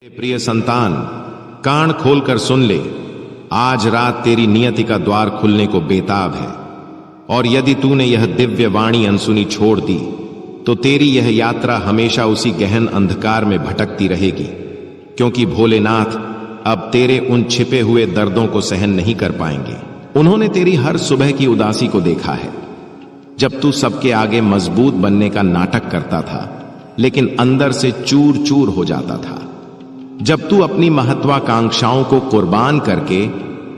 प्रिय संतान, कान खोलकर सुन ले। आज रात तेरी नियति का द्वार खुलने को बेताब है, और यदि तूने यह दिव्य वाणी अनसुनी छोड़ दी तो तेरी यह यात्रा हमेशा उसी गहन अंधकार में भटकती रहेगी, क्योंकि भोलेनाथ अब तेरे उन छिपे हुए दर्दों को सहन नहीं कर पाएंगे। उन्होंने तेरी हर सुबह की उदासी को देखा है, जब तू सबके आगे मजबूत बनने का नाटक करता था लेकिन अंदर से चूर चूर हो जाता था। जब तू अपनी महत्वाकांक्षाओं को कुर्बान करके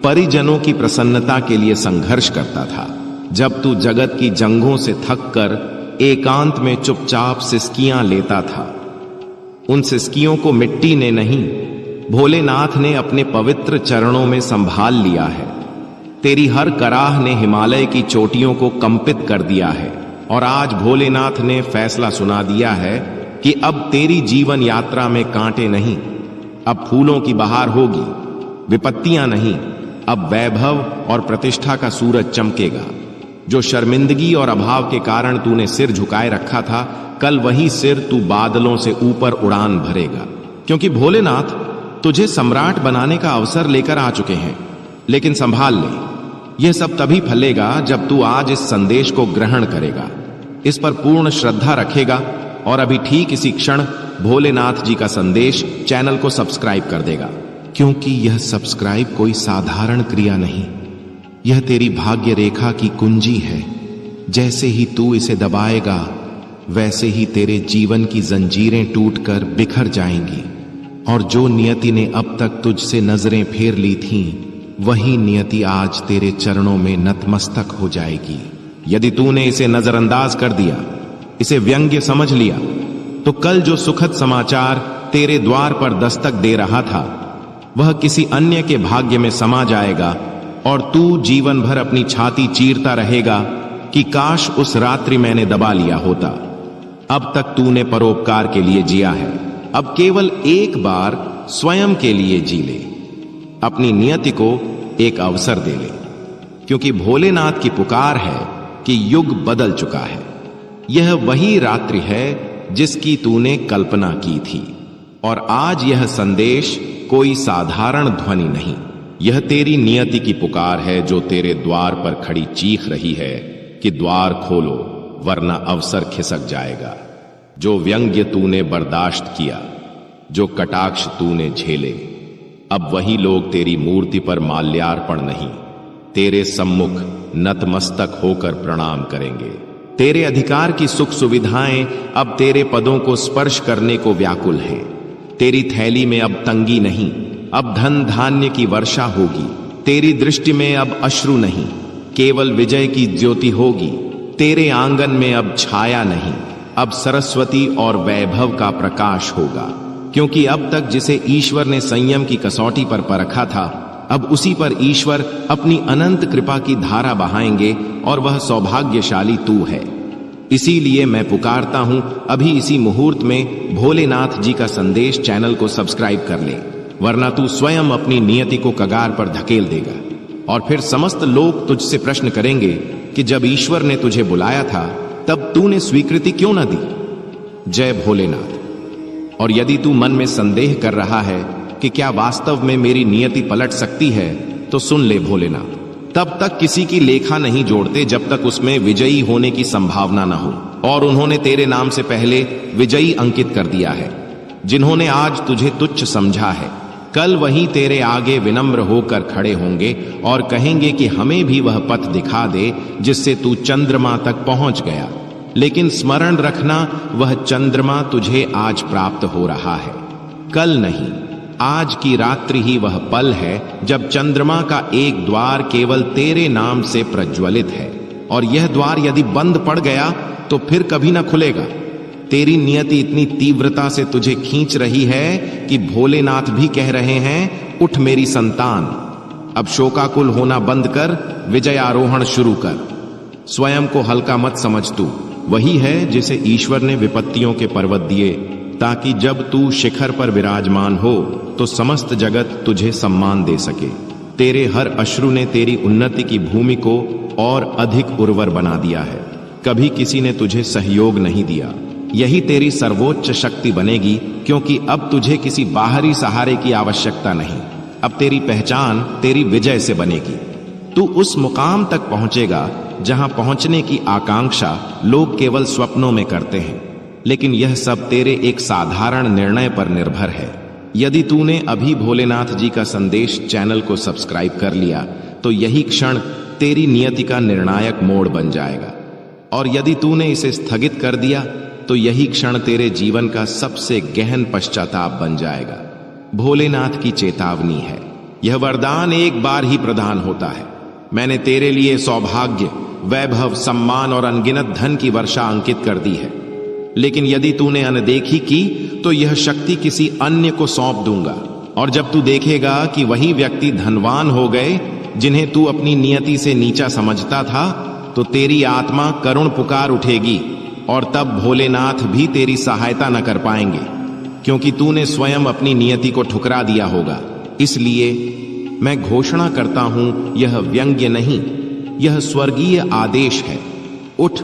परिजनों की प्रसन्नता के लिए संघर्ष करता था। जब तू जगत की जंगों से थक कर एकांत में चुपचाप सिसकियां लेता था। उन सिसकियों को मिट्टी ने नहीं, भोलेनाथ ने अपने पवित्र चरणों में संभाल लिया है। तेरी हर कराह ने हिमालय की चोटियों को कंपित कर दिया है, और आज भोलेनाथ ने फैसला सुना दिया है कि अब तेरी जीवन यात्रा में कांटे नहीं, अब फूलों की बहार होगी। विपत्तियां नहीं, अब वैभव और प्रतिष्ठा का सूरज चमकेगा। जो शर्मिंदगी और अभाव के कारण तूने सिर झुकाए रखा था, कल वही सिर तू बादलों से ऊपर उड़ान भरेगा, क्योंकि भोलेनाथ तुझे सम्राट बनाने का अवसर लेकर आ चुके हैं। लेकिन संभाल ले, यह सब तभी फलेगा जब तू आज इस संदेश को ग्रहण करेगा, इस पर पूर्ण श्रद्धा रखेगा, और अभी ठीक इसी क्षण भोलेनाथ जी का संदेश चैनल को सब्सक्राइब कर देगा, क्योंकि यह सब्सक्राइब कोई साधारण क्रिया नहीं, यह तेरी भाग्य रेखा की कुंजी है। जैसे ही तू इसे दबाएगा, वैसे ही तेरे जीवन की जंजीरें टूटकर बिखर जाएंगी, और जो नियति ने अब तक तुझसे नजरें फेर ली थीं, वही नियति आज तेरे चरणों में नतमस्तक हो जाएगी। यदि तूने इसे नजरअंदाज कर दिया, इसे व्यंग्य समझ लिया, तो कल जो सुखद समाचार तेरे द्वार पर दस्तक दे रहा था, वह किसी अन्य के भाग्य में समा जाएगा, और तू जीवन भर अपनी छाती चीरता रहेगा कि काश उस रात्रि मैंने दबा लिया होता। अब तक तूने परोपकार के लिए जिया है, अब केवल एक बार स्वयं के लिए जी ले। अपनी नियति को एक अवसर दे ले, क्योंकि भोलेनाथ की पुकार है कि युग बदल चुका है। यह वही रात्रि है जिसकी तूने कल्पना की थी, और आज यह संदेश कोई साधारण ध्वनि नहीं, यह तेरी नियति की पुकार है, जो तेरे द्वार पर खड़ी चीख रही है कि द्वार खोलो, वरना अवसर खिसक जाएगा। जो व्यंग्य तूने बर्दाश्त किया, जो कटाक्ष तूने झेले, अब वही लोग तेरी मूर्ति पर माल्यार्पण नहीं, तेरे सम्मुख नतमस्तक होकर प्रणाम करेंगे। तेरे अधिकार की सुख सुविधाएं अब तेरे पदों को स्पर्श करने को व्याकुल है। तेरी थैली में अब तंगी नहीं, अब धन धान्य की वर्षा होगी। तेरी दृष्टि में अब अश्रु नहीं, केवल विजय की ज्योति होगी। तेरे आंगन में अब छाया नहीं, अब सरस्वती और वैभव का प्रकाश होगा, क्योंकि अब तक जिसे ईश्वर ने संयम की कसौटी पर परखा था, अब उसी पर ईश्वर अपनी अनंत कृपा की धारा बहाएंगे, और वह सौभाग्यशाली तू है। इसीलिए मैं पुकारता हूं, अभी इसी मुहूर्त में भोलेनाथ जी का संदेश चैनल को सब्सक्राइब कर ले, वरना तू स्वयं अपनी नियति को कगार पर धकेल देगा, और फिर समस्त लोग तुझसे प्रश्न करेंगे कि जब ईश्वर ने तुझे बुलाया था, तब तूने स्वीकृति क्यों न दी। जय भोलेनाथ। और यदि तू मन में संदेह कर रहा है कि क्या वास्तव में मेरी नियति पलट सकती है, तो सुन ले भोलेनाथ, तब तक किसी की लेखा नहीं जोड़ते जब तक उसमें विजयी होने की संभावना न हो, और उन्होंने तेरे नाम से पहले विजयी अंकित कर दिया है। जिन्होंने आज तुझे तुच्छ समझा है, कल वही तेरे आगे विनम्र होकर खड़े होंगे और कहेंगे कि हमें भी वह पथ दिखा दे जिससे तू चंद्रमा तक पहुंच गया। लेकिन स्मरण रखना, वह चंद्रमा तुझे आज प्राप्त हो रहा है, कल नहीं। आज की रात्रि ही वह पल है जब चंद्रमा का एक द्वार केवल तेरे नाम से प्रज्वलित है, और यह द्वार यदि बंद पड़ गया तो फिर कभी ना खुलेगा। तेरी नियति इतनी तीव्रता से तुझे खींच रही है कि भोलेनाथ भी कह रहे हैं, उठ मेरी संतान, अब शोकाकुल होना बंद कर, विजयारोहण शुरू कर। स्वयं को हल्का मत समझ, तू वही है जिसे ईश्वर ने विपत्तियों के पर्वत दिए, ताकि जब तू शिखर पर विराजमान हो तो समस्त जगत तुझे सम्मान दे सके। तेरे हर अश्रु ने तेरी उन्नति की भूमि को और अधिक उर्वर बना दिया है। कभी किसी ने तुझे सहयोग नहीं दिया, यही तेरी सर्वोच्च शक्ति बनेगी, क्योंकि अब तुझे किसी बाहरी सहारे की आवश्यकता नहीं। अब तेरी पहचान तेरी विजय से बनेगी। तू उस मुकाम तक पहुंचेगा जहां पहुंचने की आकांक्षा लोग केवल स्वप्नों में करते हैं, लेकिन यह सब तेरे एक साधारण निर्णय पर निर्भर है। यदि तूने अभी भोलेनाथ जी का संदेश चैनल को सब्सक्राइब कर लिया तो यही क्षण तेरी नियति का निर्णायक मोड़ बन जाएगा, और यदि तूने इसे स्थगित कर दिया तो यही क्षण तेरे जीवन का सबसे गहन पश्चाताप बन जाएगा। भोलेनाथ की चेतावनी है, यह वरदान एक बार ही प्रदान होता है। मैंने तेरे लिए सौभाग्य, वैभव, सम्मान और अनगिनत धन की वर्षा अंकित कर दी है, लेकिन यदि तूने अनदेखी की तो यह शक्ति किसी अन्य को सौंप दूंगा, और जब तू देखेगा कि वही व्यक्ति धनवान हो गए जिन्हें तू अपनी नियति से नीचा समझता था, तो तेरी आत्मा करुण पुकार उठेगी, और तब भोलेनाथ भी तेरी सहायता न कर पाएंगे, क्योंकि तूने स्वयं अपनी नियति को ठुकरा दिया होगा। इसलिए मैं घोषणा करता हूं, यह व्यंग्य नहीं, यह स्वर्गीय आदेश है। उठ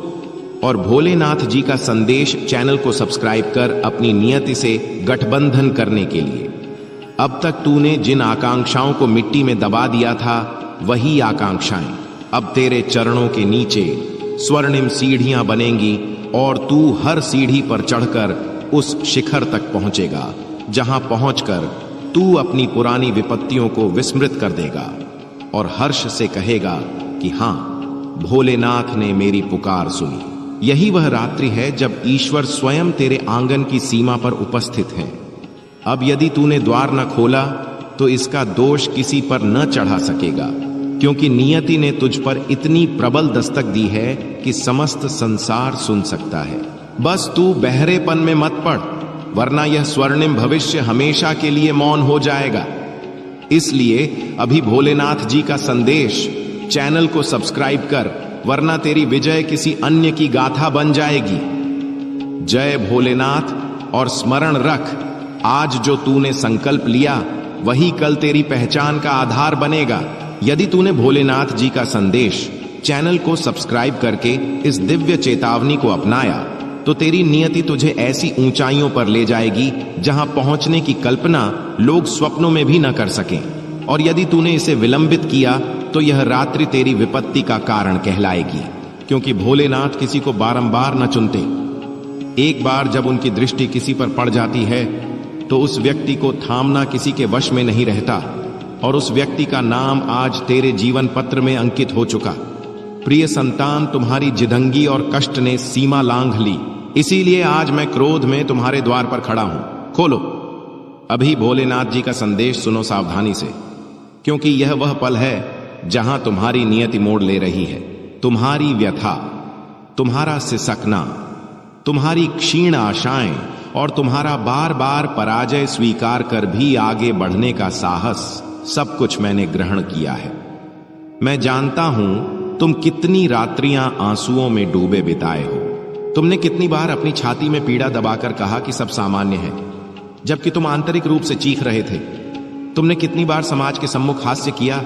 और भोलेनाथ जी का संदेश चैनल को सब्सक्राइब कर अपनी नियति से गठबंधन करने के लिए। अब तक तूने जिन आकांक्षाओं को मिट्टी में दबा दिया था, वही आकांक्षाएं अब तेरे चरणों के नीचे स्वर्णिम सीढ़ियां बनेंगी, और तू हर सीढ़ी पर चढ़कर उस शिखर तक पहुंचेगा जहां पहुंचकर तू अपनी पुरानी विपत्तियों को विस्मृत कर देगा और हर्ष से कहेगा कि हां, भोलेनाथ ने मेरी पुकार सुनी। यही वह रात्रि है जब ईश्वर स्वयं तेरे आंगन की सीमा पर उपस्थित है। अब यदि तूने द्वार न खोला तो इसका दोष किसी पर न चढ़ा सकेगा, क्योंकि नियति ने तुझ पर इतनी प्रबल दस्तक दी है कि समस्त संसार सुन सकता है। बस तू बहरेपन में मत पड़, वरना यह स्वर्णिम भविष्य हमेशा के लिए मौन हो जाएगा। इसलिए अभी भोलेनाथ जी का संदेश चैनल को सब्सक्राइब कर, वरना तेरी विजय किसी अन्य की गाथा बन जाएगी। जय भोलेनाथ। और स्मरण रख, आज जो तूने संकल्प लिया वही कल तेरी पहचान का आधार बनेगा। यदि तूने भोलेनाथ जी का संदेश चैनल को सब्सक्राइब करके इस दिव्य चेतावनी को अपनाया, तो तेरी नियति तुझे ऐसी ऊंचाइयों पर ले जाएगी जहां पहुंचने की कल्पना लोग स्वप्नों में भी न कर सकें। और यदि तूने इसे विलंबित किया तो यह रात्रि तेरी विपत्ति का कारण कहलाएगी, क्योंकि भोलेनाथ किसी को बारंबार न चुनते। एक बार जब उनकी दृष्टि किसी पर पड़ जाती है तो उस व्यक्ति को थामना किसी के वश में नहीं रहता, और उस व्यक्ति का नाम आज तेरे जीवन पत्र में अंकित हो चुका। प्रिय संतान, तुम्हारी जिदंगी और कष्ट ने सीमा लांघ ली, इसीलिए आज मैं क्रोध में तुम्हारे द्वार पर खड़ा हूं। खोलो, अभी भोलेनाथ जी का संदेश सुनो सावधानी से, क्योंकि यह वह पल है जहां तुम्हारी नियति मोड़ ले रही है। तुम्हारी व्यथा, तुम्हारा सिसकना, तुम्हारी क्षीण आशाएं और तुम्हारा बार बार पराजय स्वीकार कर भी आगे बढ़ने का साहस, सब कुछ मैंने ग्रहण किया है। मैं जानता हूं तुम कितनी रात्रियां आंसुओं में डूबे बिताए हो। तुमने कितनी बार अपनी छाती में पीड़ा दबाकर कहा कि सब सामान्य है, जबकि तुम आंतरिक रूप से चीख रहे थे। तुमने कितनी बार समाज के सम्मुख हास्य किया,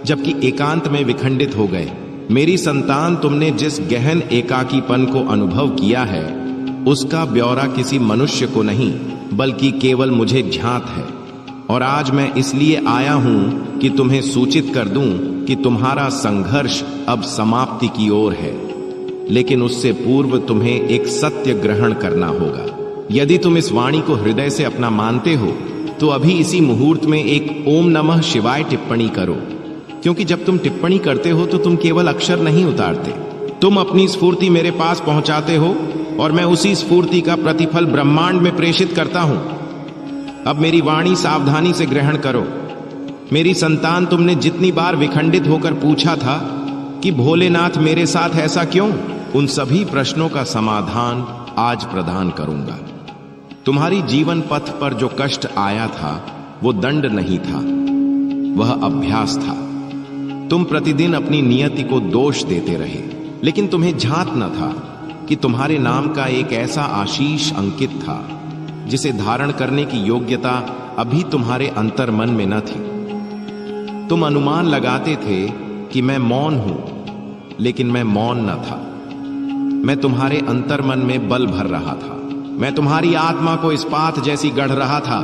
जबकि एकांत में विखंडित हो गए। मेरी संतान, तुमने जिस गहन एकाकीपन को अनुभव किया है, उसका ब्यौरा किसी मनुष्य को नहीं बल्कि केवल मुझे ज्ञात है। और आज मैं इसलिए आया हूं कि तुम्हें सूचित कर दूं कि तुम्हारा संघर्ष अब समाप्ति की ओर है। लेकिन उससे पूर्व तुम्हें एक सत्य ग्रहण करना होगा। यदि तुम इस वाणी को हृदय से अपना मानते हो तो अभी इसी मुहूर्त में एक ओम नमः शिवाय टिप्पणी करो, क्योंकि जब तुम टिप्पणी करते हो तो तुम केवल अक्षर नहीं उतारते, तुम अपनी स्फूर्ति मेरे पास पहुंचाते हो, और मैं उसी स्फूर्ति का प्रतिफल ब्रह्मांड में प्रेषित करता हूं। अब मेरी वाणी सावधानी से ग्रहण करो। मेरी संतान, तुमने जितनी बार विखंडित होकर पूछा था कि भोलेनाथ मेरे साथ ऐसा क्यों, उन सभी प्रश्नों का समाधान आज प्रदान करूंगा। तुम्हारी जीवन पथ पर जो कष्ट आया था वो दंड नहीं था, वह अभ्यास था। तुम प्रतिदिन अपनी नियति को दोष देते रहे, लेकिन तुम्हें झांक न था कि तुम्हारे नाम का एक ऐसा आशीष अंकित था जिसे धारण करने की योग्यता अभी तुम्हारे अंतर मन में न थी। तुम अनुमान लगाते थे कि मैं मौन हूं, लेकिन मैं मौन न था। मैं तुम्हारे अंतर मन में बल भर रहा था, मैं तुम्हारी आत्मा को इस्पात जैसी गढ़ रहा था,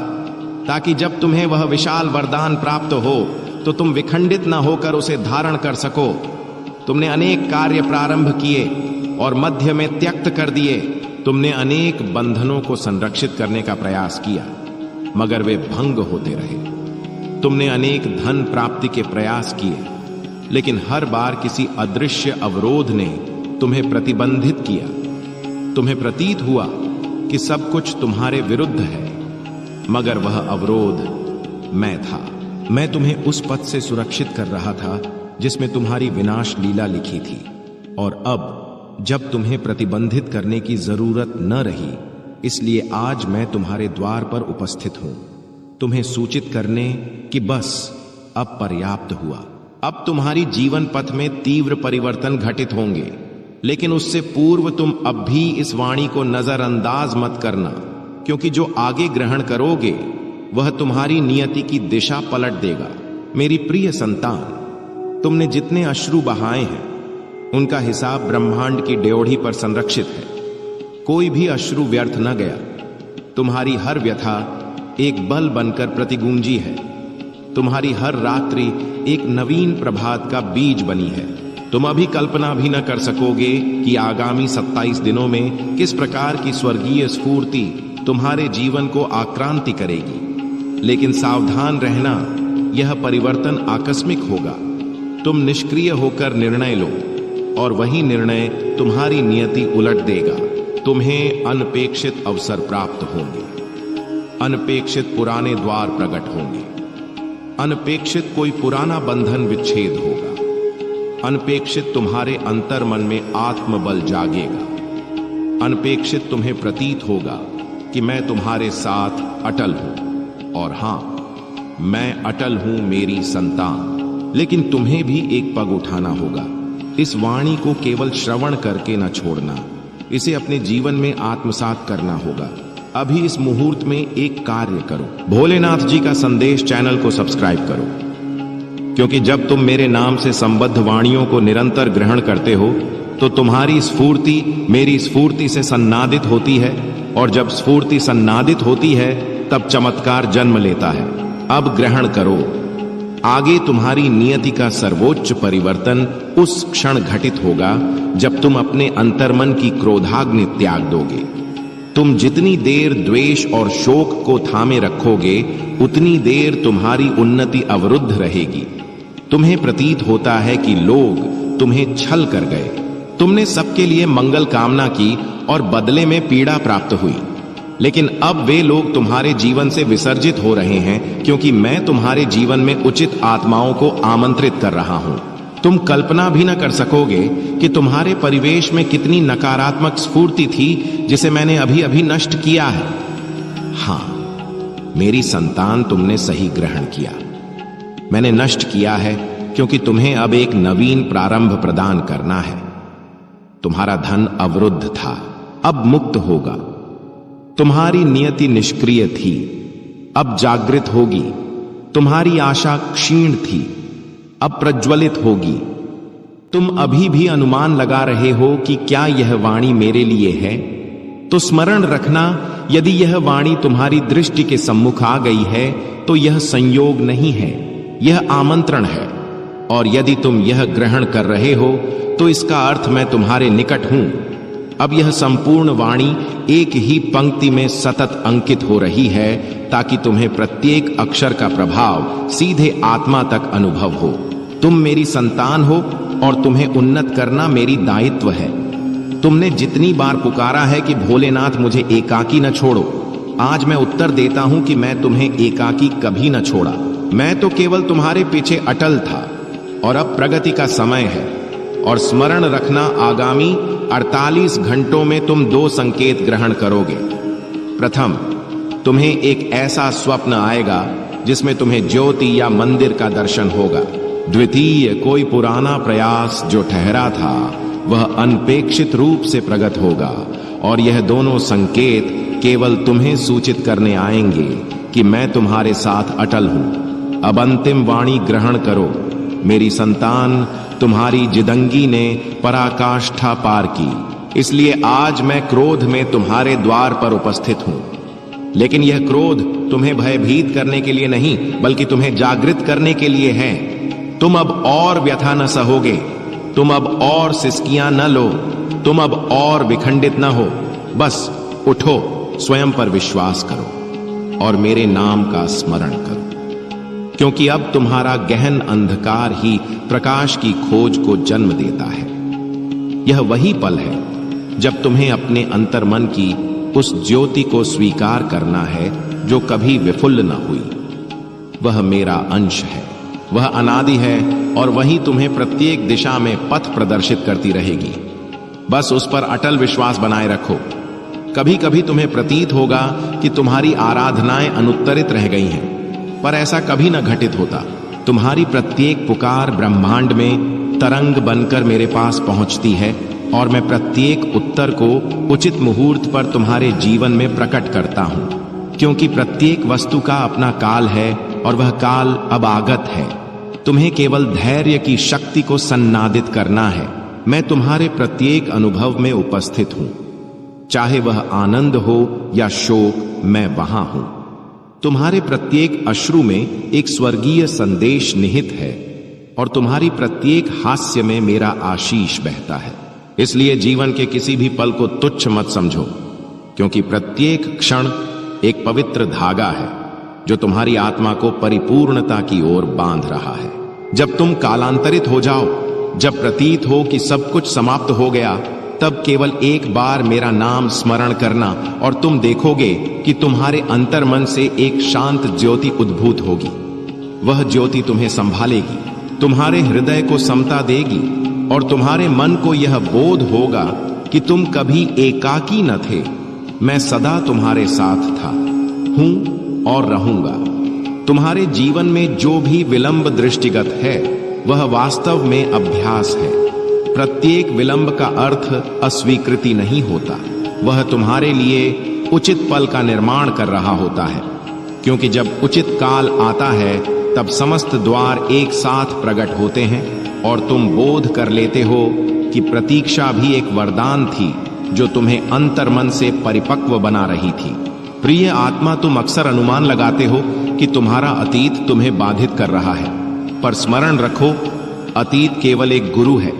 ताकि जब तुम्हें वह विशाल वरदान प्राप्त हो तो तुम विखंडित न होकर उसे धारण कर सको। तुमने अनेक कार्य प्रारंभ किए और मध्य में त्यक्त कर दिए। तुमने अनेक बंधनों को संरक्षित करने का प्रयास किया, मगर वे भंग होते रहे। तुमने अनेक धन प्राप्ति के प्रयास किए, लेकिन हर बार किसी अदृश्य अवरोध ने तुम्हें प्रतिबंधित किया। तुम्हें प्रतीत हुआ कि सब कुछ तुम्हारे विरुद्ध है, मगर वह अवरोध मैं था। मैं तुम्हें उस पथ से सुरक्षित कर रहा था जिसमें तुम्हारी विनाश लीला लिखी थी। और अब जब तुम्हें प्रतिबंधित करने की जरूरत न रही, इसलिए आज मैं तुम्हारे द्वार पर उपस्थित हूं, तुम्हें सूचित करने कि बस अब पर्याप्त हुआ। अब तुम्हारी जीवन पथ में तीव्र परिवर्तन घटित होंगे, लेकिन उससे पूर्व तुम अब भी इस वाणी को नजरअंदाज मत करना, क्योंकि जो आगे ग्रहण करोगे वह तुम्हारी नियति की दिशा पलट देगा। मेरी प्रिय संतान, तुमने जितने अश्रु बहाए हैं उनका हिसाब ब्रह्मांड की ड्योढ़ी पर संरक्षित है। कोई भी अश्रु व्यर्थ न गया। तुम्हारी हर व्यथा एक बल बनकर प्रतिगूंजी है। तुम्हारी हर रात्रि एक नवीन प्रभात का बीज बनी है। तुम अभी कल्पना भी न कर सकोगे कि आगामी 27 दिनों में किस प्रकार की स्वर्गीय स्फूर्ति तुम्हारे जीवन को आक्रांति करेगी। लेकिन सावधान रहना, यह परिवर्तन आकस्मिक होगा। तुम निष्क्रिय होकर निर्णय लो और वही निर्णय तुम्हारी नियति उलट देगा। तुम्हें अनपेक्षित अवसर प्राप्त होंगे। अनपेक्षित पुराने द्वार प्रकट होंगे। अनपेक्षित कोई पुराना बंधन विच्छेद होगा। अनपेक्षित तुम्हारे अंतर मन में आत्मबल जागेगा। अनपेक्षित तुम्हें प्रतीत होगा कि मैं तुम्हारे साथ अटल हूं। और हां, मैं अटल हूं मेरी संतान। लेकिन तुम्हें भी एक पग उठाना होगा। इस वाणी को केवल श्रवण करके न छोड़ना, इसे अपने जीवन में आत्मसात करना होगा। अभी इस मुहूर्त में एक कार्य करो, भोलेनाथ जी का संदेश चैनल को सब्सक्राइब करो, क्योंकि जब तुम मेरे नाम से संबद्ध वाणियों को निरंतर ग्रहण करते हो तो तुम्हारी स्फूर्ति मेरी स्फूर्ति से सन्नादित होती है, और जब स्फूर्ति सन्नादित होती है तब चमत्कार जन्म लेता है। अब ग्रहण करो। आगे तुम्हारी नियति का सर्वोच्च परिवर्तन उस क्षण घटित होगा जब तुम अपने अंतर्मन की क्रोधाग्नि त्याग दोगे। तुम जितनी देर द्वेष और शोक को थामे रखोगे, उतनी देर तुम्हारी उन्नति अवरुद्ध रहेगी। तुम्हें प्रतीत होता है कि लोग तुम्हें छल कर गए। तुमने सबके लिए मंगल कामना की और बदले में पीड़ा प्राप्त हुई। लेकिन अब वे लोग तुम्हारे जीवन से विसर्जित हो रहे हैं, क्योंकि मैं तुम्हारे जीवन में उचित आत्माओं को आमंत्रित कर रहा हूं। तुम कल्पना भी न कर सकोगे कि तुम्हारे परिवेश में कितनी नकारात्मक स्फूर्ति थी जिसे मैंने अभी अभी नष्ट किया है। हां, मेरी संतान, तुमने सही ग्रहण किया। मैंने नष्ट किया है क्योंकि तुम्हें अब एक नवीन प्रारंभ प्रदान करना है। तुम्हारा धन अवरुद्ध था, अब मुक्त होगा। तुम्हारी नियति निष्क्रिय थी, अब जागृत होगी। तुम्हारी आशा क्षीण थी, अब प्रज्वलित होगी। तुम अभी भी अनुमान लगा रहे हो कि क्या यह वाणी मेरे लिए है, तो स्मरण रखना, यदि यह वाणी तुम्हारी दृष्टि के सम्मुख आ गई है तो यह संयोग नहीं है, यह आमंत्रण है। और यदि तुम यह ग्रहण कर रहे हो तो इसका अर्थ मैं तुम्हारे निकट हूं। अब यह संपूर्ण वाणी एक ही पंक्ति में सतत अंकित हो रही है, ताकि तुम्हें प्रत्येक अक्षर का प्रभाव सीधे आत्मा तक अनुभव हो। तुम मेरी संतान हो और तुम्हें उन्नत करना मेरी दायित्व है। तुमने जितनी बार पुकारा है कि भोलेनाथ मुझे एकाकी न छोड़ो, आज मैं उत्तर देता हूं कि मैं तुम्हें एकाकी कभी न छोड़ा। मैं तो केवल तुम्हारे पीछे अटल था, और अब प्रगति का समय है। और स्मरण रखना, आगामी 48 घंटों में तुम 2 संकेत ग्रहण करोगे। प्रथम, तुम्हें एक ऐसा स्वप्न आएगा जिसमें तुम्हें ज्योति या मंदिर का दर्शन होगा। द्वितीय, कोई पुराना प्रयास जो ठहरा था वह अनपेक्षित रूप से प्रकट होगा। और यह दोनों संकेत केवल तुम्हें सूचित करने आएंगे कि मैं तुम्हारे साथ अटल हूं। अब अंतिम वाणी ग्रहण करो। मेरी संतान, तुम्हारी जिदंगी ने पराकाष्ठा पार की। इसलिए आज मैं क्रोध में तुम्हारे द्वार पर उपस्थित हूं। लेकिन यह क्रोध तुम्हें भयभीत करने के लिए नहीं, बल्कि तुम्हें जागृत करने के लिए है। तुम अब और व्यथा न सहोगे, तुम अब और सिसकियां न लो, तुम अब और विखंडित न हो। बस उठो, स्वयं पर विश्वास करो और मेरे नाम का स्मरण करो, क्योंकि अब तुम्हारा गहन अंधकार ही प्रकाश की खोज को जन्म देता है। यह वही पल है जब तुम्हें अपने अंतर्मन की उस ज्योति को स्वीकार करना है जो कभी विफुल्ल न हुई। वह मेरा अंश है, वह अनादि है और वही तुम्हें प्रत्येक दिशा में पथ प्रदर्शित करती रहेगी। बस उस पर अटल विश्वास बनाए रखो। कभी कभी तुम्हें प्रतीत होगा कि तुम्हारी आराधनाएं अनुत्तरित रह गई हैं, पर ऐसा कभी न घटित होता। तुम्हारी प्रत्येक पुकार ब्रह्मांड में तरंग बनकर मेरे पास पहुंचती है और मैं प्रत्येक उत्तर को उचित मुहूर्त पर तुम्हारे जीवन में प्रकट करता हूं, क्योंकि प्रत्येक वस्तु का अपना काल है और वह काल अब आगत है। तुम्हें केवल धैर्य की शक्ति को सन्नादित करना है। मैं तुम्हारे प्रत्येक अनुभव में उपस्थित हूं, चाहे वह आनंद हो या शोक, मैं वहां हूं। तुम्हारे प्रत्येक अश्रु में एक स्वर्गीय संदेश निहित है और तुम्हारी प्रत्येक हास्य में मेरा आशीष बहता है। इसलिए जीवन के किसी भी पल को तुच्छ मत समझो, क्योंकि प्रत्येक क्षण एक पवित्र धागा है जो तुम्हारी आत्मा को परिपूर्णता की ओर बांध रहा है। जब तुम कालांतरित हो जाओ, जब प्रतीत हो कि सब कुछ समाप्त हो गया, तब केवल एक बार मेरा नाम स्मरण करना और तुम देखोगे कि तुम्हारे अंतर्मन से एक शांत ज्योति उद्भूत होगी। वह ज्योति तुम्हें संभालेगी, तुम्हारे हृदय को समता देगी और तुम्हारे मन को यह बोध होगा कि तुम कभी एकाकी न थे। मैं सदा तुम्हारे साथ था, हूं और रहूंगा। तुम्हारे जीवन में जो भी विलंब दृष्टिगत है, वह वास्तव में अभ्यास है। प्रत्येक विलंब का अर्थ अस्वीकृति नहीं होता, वह तुम्हारे लिए उचित पल का निर्माण कर रहा होता है, क्योंकि जब उचित काल आता है तब समस्त द्वार एक साथ प्रकट होते हैं और तुम बोध कर लेते हो कि प्रतीक्षा भी एक वरदान थी जो तुम्हें अंतर्मन से परिपक्व बना रही थी। प्रिय आत्मा, तुम अक्सर अनुमान लगाते हो कि तुम्हारा अतीत तुम्हें बाधित कर रहा है, पर स्मरण रखो, अतीत केवल एक गुरु है।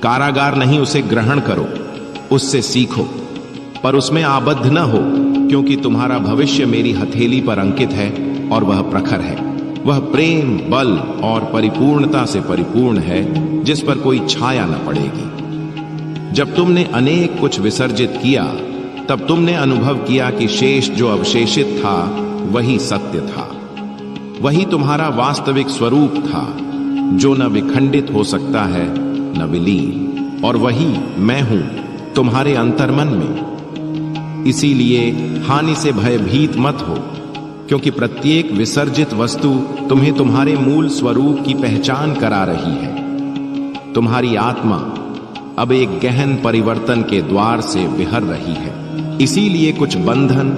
कारागार नहीं, उसे ग्रहण करो, उससे सीखो, पर उसमें आबद्ध न हो, क्योंकि तुम्हारा भविष्य मेरी हथेली पर अंकित है और वह प्रखर है। वह प्रेम, बल और परिपूर्णता से परिपूर्ण है, जिस पर कोई छाया न पड़ेगी। जब तुमने अनेक कुछ विसर्जित किया, तब तुमने अनुभव किया कि शेष जो अवशेषित था वही सत्य था, वही तुम्हारा वास्तविक स्वरूप था, जो न विखंडित हो सकता है न विलीन, और वही मैं हूं तुम्हारे अंतर्मन में। इसीलिए हानि से भयभीत मत हो, क्योंकि प्रत्येक विसर्जित वस्तु तुम्हें तुम्हारे मूल स्वरूप की पहचान करा रही है। तुम्हारी आत्मा अब एक गहन परिवर्तन के द्वार से विहर रही है। इसीलिए कुछ बंधन,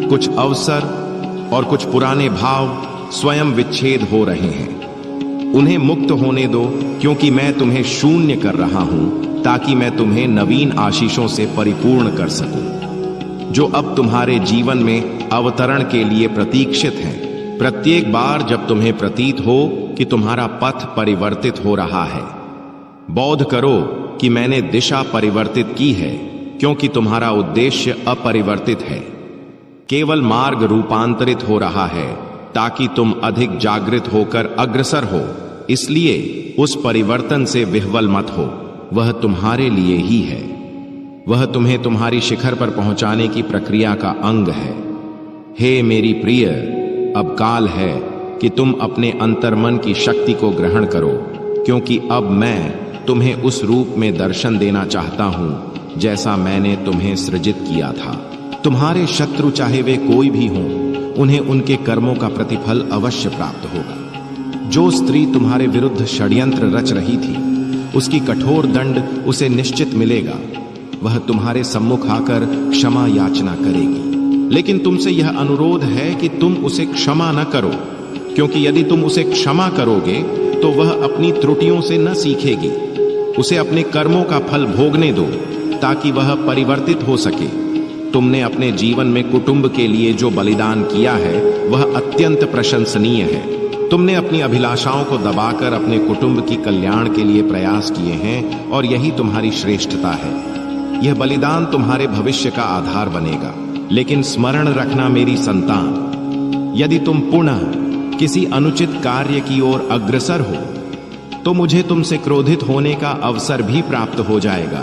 कुछ अवसर और कुछ पुराने भाव स्वयं विच्छेद हो रहे हैं। उन्हें मुक्त होने दो, क्योंकि मैं तुम्हें शून्य कर रहा हूं, ताकि मैं तुम्हें नवीन आशीषों से परिपूर्ण कर सकूं, जो अब तुम्हारे जीवन में अवतरण के लिए प्रतीक्षित हैं। प्रत्येक बार जब तुम्हें प्रतीत हो कि तुम्हारा पथ परिवर्तित हो रहा है, बोध करो कि मैंने दिशा परिवर्तित की है, क्योंकि तुम्हारा उद्देश्य अपरिवर्तित है। केवल मार्ग रूपांतरित हो रहा है ताकि तुम अधिक जागृत होकर अग्रसर हो। इसलिए उस परिवर्तन से विह्वल मत हो, वह तुम्हारे लिए ही है। वह तुम्हें तुम्हारी शिखर पर पहुंचाने की प्रक्रिया का अंग है। हे मेरी प्रिय, अब काल है कि तुम अपने अंतर्मन की शक्ति को ग्रहण करो, क्योंकि अब मैं तुम्हें उस रूप में दर्शन देना चाहता हूं जैसा मैंने तुम्हें सृजित किया था। तुम्हारे शत्रु चाहे वे कोई भी हों, उन्हें उनके कर्मों का प्रतिफल अवश्य प्राप्त होगा। जो स्त्री तुम्हारे विरुद्ध षड्यंत्र रच रही थी, उसकी कठोर दंड उसे निश्चित मिलेगा। वह तुम्हारे सम्मुख आकर क्षमा याचना करेगी, लेकिन तुमसे यह अनुरोध है कि तुम उसे क्षमा न करो, क्योंकि यदि तुम उसे क्षमा करोगे तो वह अपनी त्रुटियों से न सीखेगी। उसे अपने कर्मों का फल भोगने दो, ताकि वह परिवर्तित हो सके। तुमने अपने जीवन में कुटुंब के लिए जो बलिदान किया है वह अत्यंत प्रशंसनीय है। तुमने अपनी अभिलाषाओं को दबाकर अपने कुटुंब की कल्याण के लिए प्रयास किए हैं और यही तुम्हारी श्रेष्ठता है। यह बलिदान तुम्हारे भविष्य का आधार बनेगा। लेकिन स्मरण रखना मेरी संतान, यदि तुम पुनः किसी अनुचित कार्य की ओर अग्रसर हो तो मुझे तुमसे क्रोधित होने का अवसर भी प्राप्त हो जाएगा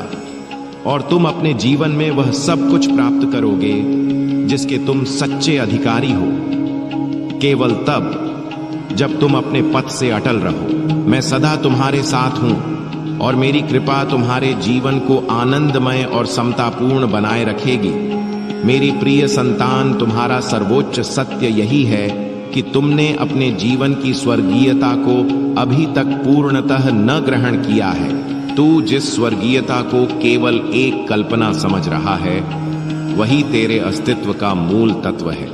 और तुम अपने जीवन में वह सब कुछ प्राप्त करोगे जिसके तुम सच्चे अधिकारी हो, केवल तब जब तुम अपने पथ से अटल रहो। मैं सदा तुम्हारे साथ हूं और मेरी कृपा तुम्हारे जीवन को आनंदमय और समतापूर्ण बनाए रखेगी। मेरी प्रिय संतान, तुम्हारा सर्वोच्च सत्य यही है कि तुमने अपने जीवन की स्वर्गीयता को अभी तक पूर्णतः न ग्रहण किया है। तू जिस स्वर्गीयता को केवल एक कल्पना समझ रहा है वही तेरे अस्तित्व का मूल तत्व है।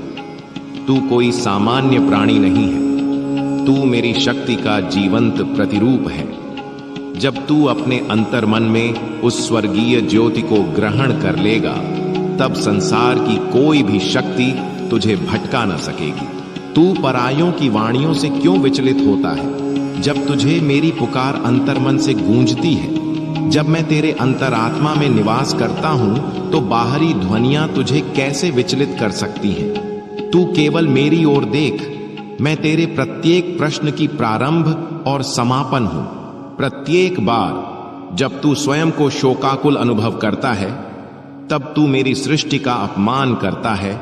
तू कोई सामान्य प्राणी नहीं है, तू मेरी शक्ति का जीवंत प्रतिरूप है। जब तू अपने अंतर्मन में उस स्वर्गीय ज्योति को ग्रहण कर लेगा तब संसार की कोई भी शक्ति तुझे भटका न सकेगी। तू परायों की वाणियों से क्यों विचलित होता है जब तुझे मेरी पुकार अंतर्मन से गूंजती है? जब मैं तेरे अंतरात्मा में निवास करता हूं तो बाहरी ध्वनियां तुझे कैसे विचलित कर सकती हैं? तू केवल मेरी ओर देख, मैं तेरे प्रत्येक प्रश्न की प्रारंभ और समापन हूं। प्रत्येक बार जब तू स्वयं को शोकाकुल अनुभव करता है तब तू मेरी सृष्टि का अपमान करता है।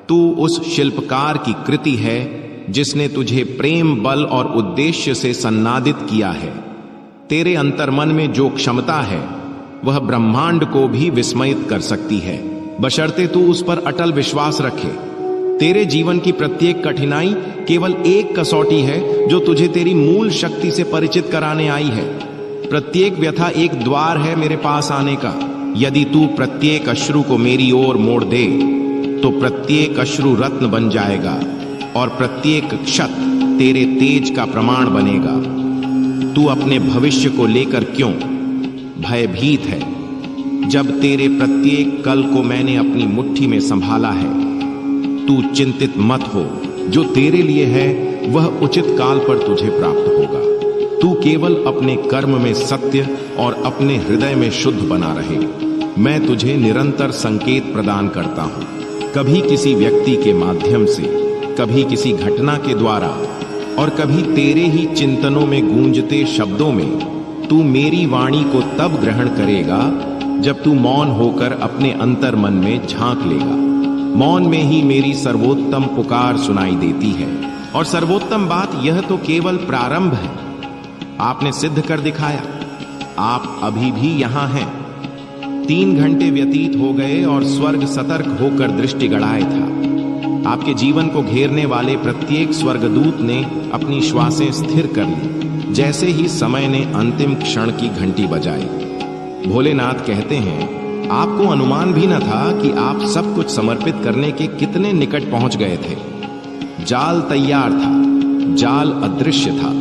तू उस शिल्पकार की कृति है जिसने तुझे प्रेम, बल और उद्देश्य से सन्नादित किया है। तेरे अंतर्मन में जो क्षमता है वह ब्रह्मांड को भी विस्मयित कर सकती है, बशर्ते तू उस पर अटल विश्वास रखे। तेरे जीवन की प्रत्येक कठिनाई केवल एक कसौटी है जो तुझे तेरी मूल शक्ति से परिचित कराने आई है। प्रत्येक व्यथा एक द्वार है मेरे पास आने का। यदि तू प्रत्येक अश्रु को मेरी ओर मोड़ दे तो प्रत्येक अश्रु रत्न बन जाएगा और प्रत्येक क्षत तेरे तेज का प्रमाण बनेगा। तू अपने भविष्य को लेकर क्यों भयभीत है जब तेरे प्रत्येक कल को मैंने अपनी मुट्ठी में संभाला है? तू चिंतित मत हो, जो तेरे लिए है वह उचित काल पर तुझे प्राप्त होगा। तू केवल अपने कर्म में सत्य और अपने हृदय में शुद्ध बना रहे। मैं तुझे निरंतर संकेत प्रदान करता हूं, कभी किसी व्यक्ति के माध्यम से, कभी किसी घटना के द्वारा और कभी तेरे ही चिंतनों में गूंजते शब्दों में। तू मेरी वाणी को तब ग्रहण करेगा जब तू मौन होकर अपने अंतर्मन में झांक लेगा। मौन में ही मेरी सर्वोत्तम पुकार सुनाई देती है और सर्वोत्तम बात यह तो केवल प्रारंभ है। आपने सिद्ध कर दिखाया, आप अभी भी यहां हैं। 3 घंटे व्यतीत हो गए और स्वर्ग सतर्क होकर दृष्टि गड़ाए था। आपके जीवन को घेरने वाले प्रत्येक स्वर्गदूत ने अपनी श्वासें स्थिर कर ली जैसे ही समय ने अंतिम क्षण की घंटी बजाई। भोलेनाथ कहते हैं, आपको अनुमान भी न था कि आप सब कुछ समर्पित करने के कितने निकट पहुंच गए थे। जाल तैयार था, जाल अदृश्य था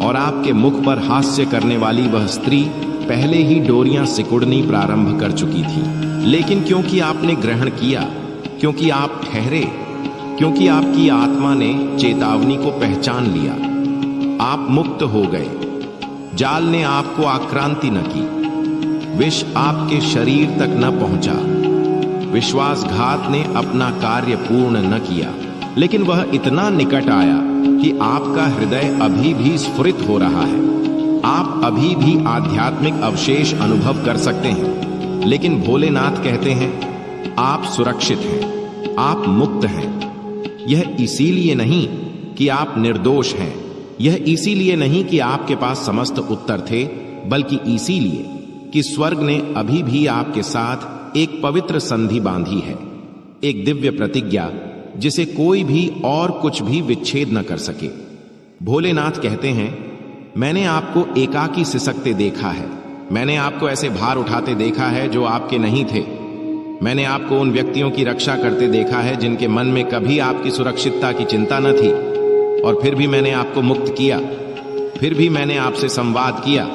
और आपके मुख पर हास्य करने वाली वह स्त्री पहले ही डोरियां सिकुड़नी प्रारंभ कर चुकी थी। लेकिन क्योंकि आपने ग्रहण किया, क्योंकि आप ठहरे, क्योंकि आपकी आत्मा ने चेतावनी को पहचान लिया, आप मुक्त हो गए। जाल ने आपको आक्रांति न की, विष आपके शरीर तक न पहुंचा, विश्वासघात ने अपना कार्य पूर्ण न किया, लेकिन वह इतना निकट आया कि आपका हृदय अभी भी स्फुरित हो रहा है। आप अभी भी आध्यात्मिक अवशेष अनुभव कर सकते हैं, लेकिन भोलेनाथ कहते हैं, आप सुरक्षित हैं, आप मुक्त हैं। यह इसीलिए नहीं कि आप निर्दोष हैं, यह इसीलिए नहीं कि आपके पास समस्त उत्तर थे, बल्कि इसीलिए कि स्वर्ग ने अभी भी आपके साथ एक पवित्र संधि बांधी है, एक दिव्य प्रतिज्ञा जिसे कोई भी और कुछ भी विच्छेद न कर सके। भोलेनाथ कहते हैं, मैंने आपको एकाकी सिसकते देखा है, मैंने आपको ऐसे भार उठाते देखा है जो आपके नहीं थे। मैंने आपको उन व्यक्तियों की रक्षा करते देखा है जिनके मन में कभी आपकी सुरक्षितता की चिंता न थी, और फिर भी मैंने आपको मुक्त किया, फिर भी मैंने आपसे संवाद किया,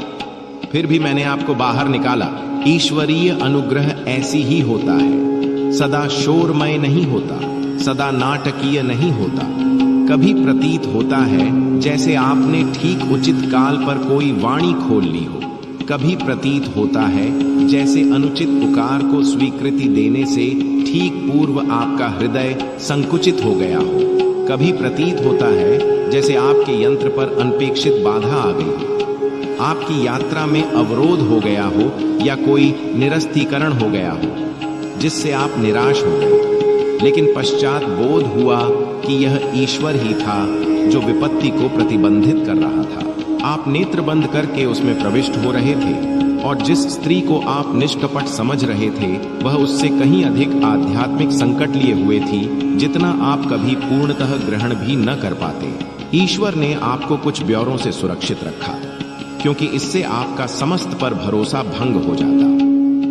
फिर भी मैंने आपको बाहर निकाला। ईश्वरीय अनुग्रह ऐसी ही होता है, सदा शोरमय नहीं होता, सदा नाटकीय नहीं होता। कभी प्रतीत होता है जैसे आपने ठीक उचित काल पर कोई वाणी खोल ली हो, कभी प्रतीत होता है जैसे अनुचित पुकार को स्वीकृति देने से ठीक पूर्व आपका हृदय संकुचित हो गया हो, कभी प्रतीत होता है जैसे आपके यंत्र पर अनपेक्षित बाधा आ गई हो, आपकी यात्रा में अवरोध हो गया हो या कोई निरस्तीकरण हो गया हो जिससे आप निराश हो गए। लेकिन पश्चात बोध हुआ कि यह ईश्वर ही था जो विपत्ति को प्रतिबंधित कर रहा था। आप नेत्र बंद करके उसमें प्रविष्ट हो रहे थे और जिस स्त्री को आप निष्कपट समझ रहे थे वह उससे कहीं अधिक आध्यात्मिक संकट लिए हुए थी जितना आप कभी पूर्णतः ग्रहण भी न कर पाते। ईश्वर ने आपको कुछ ब्यौरों से सुरक्षित रखा क्योंकि इससे आपका समस्त पर भरोसा भंग हो जाता।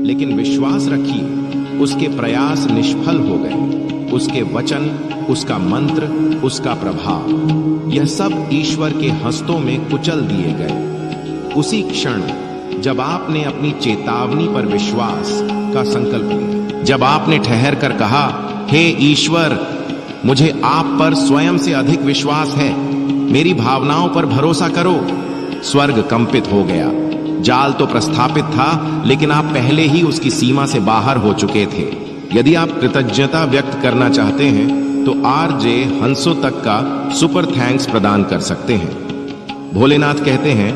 लेकिन विश्वास रखिए, उसके प्रयास निष्फल हो गए। उसके वचन, उसका मंत्र, उसका प्रभाव, यह सब ईश्वर के हस्तों में कुचल दिए गए। उसी क्षण जब आपने अपनी चेतावनी पर विश्वास का संकल्प लिया, जब आपने ठहर कर कहा, हे ईश्वर, मुझे आप पर स्वयं से अधिक विश्वास है, मेरी भावनाओं पर भरोसा करो, स्वर्ग कंपित हो गया। जाल तो प्रस्थापित था, लेकिन आप पहले ही उसकी सीमा से बाहर हो चुके थे। यदि आप कृतज्ञता व्यक्त करना चाहते हैं तो आरजे हंसो तक का सुपर थैंक्स प्रदान कर सकते हैं। भोलेनाथ कहते हैं,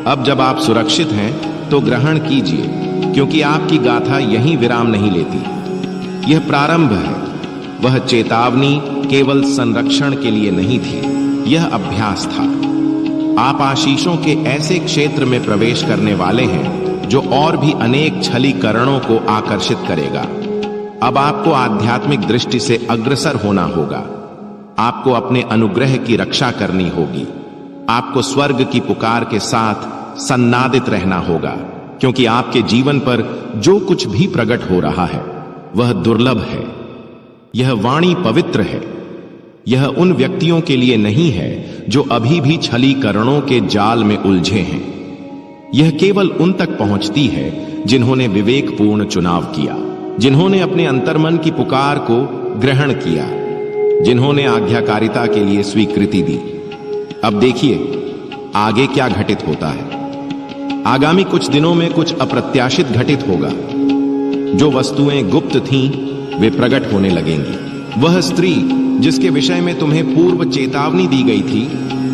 अब जब आप सुरक्षित हैं तो ग्रहण कीजिए, क्योंकि आपकी गाथा यहीं विराम नहीं लेती। यह प्रारंभ है। वह चेतावनी केवल संरक्षण के लिए नहीं थी, यह अभ्यास था। आप आशीषों के ऐसे क्षेत्र में प्रवेश करने वाले हैं जो और भी अनेक छलीकरणों को आकर्षित करेगा। अब आपको आध्यात्मिक दृष्टि से अग्रसर होना होगा। आपको अपने अनुग्रह की रक्षा करनी होगी। आपको स्वर्ग की पुकार के साथ सन्नादित रहना होगा, क्योंकि आपके जीवन पर जो कुछ भी प्रकट हो रहा है वह दुर्लभ है। यह वाणी पवित्र है। यह उन व्यक्तियों के लिए नहीं है जो अभी भी छलीकरणों के जाल में उलझे हैं। यह केवल उन तक पहुंचती है जिन्होंने विवेकपूर्ण चुनाव किया, जिन्होंने अपने अंतर्मन की पुकार को ग्रहण किया, जिन्होंने आज्ञाकारिता के लिए स्वीकृति दी। अब देखिए आगे क्या घटित होता है। आगामी कुछ दिनों में कुछ अप्रत्याशित घटित होगा। जो वस्तुएं गुप्त थीं वे प्रकट होने लगेंगी। वह स्त्री जिसके विषय में तुम्हें पूर्व चेतावनी दी गई थी,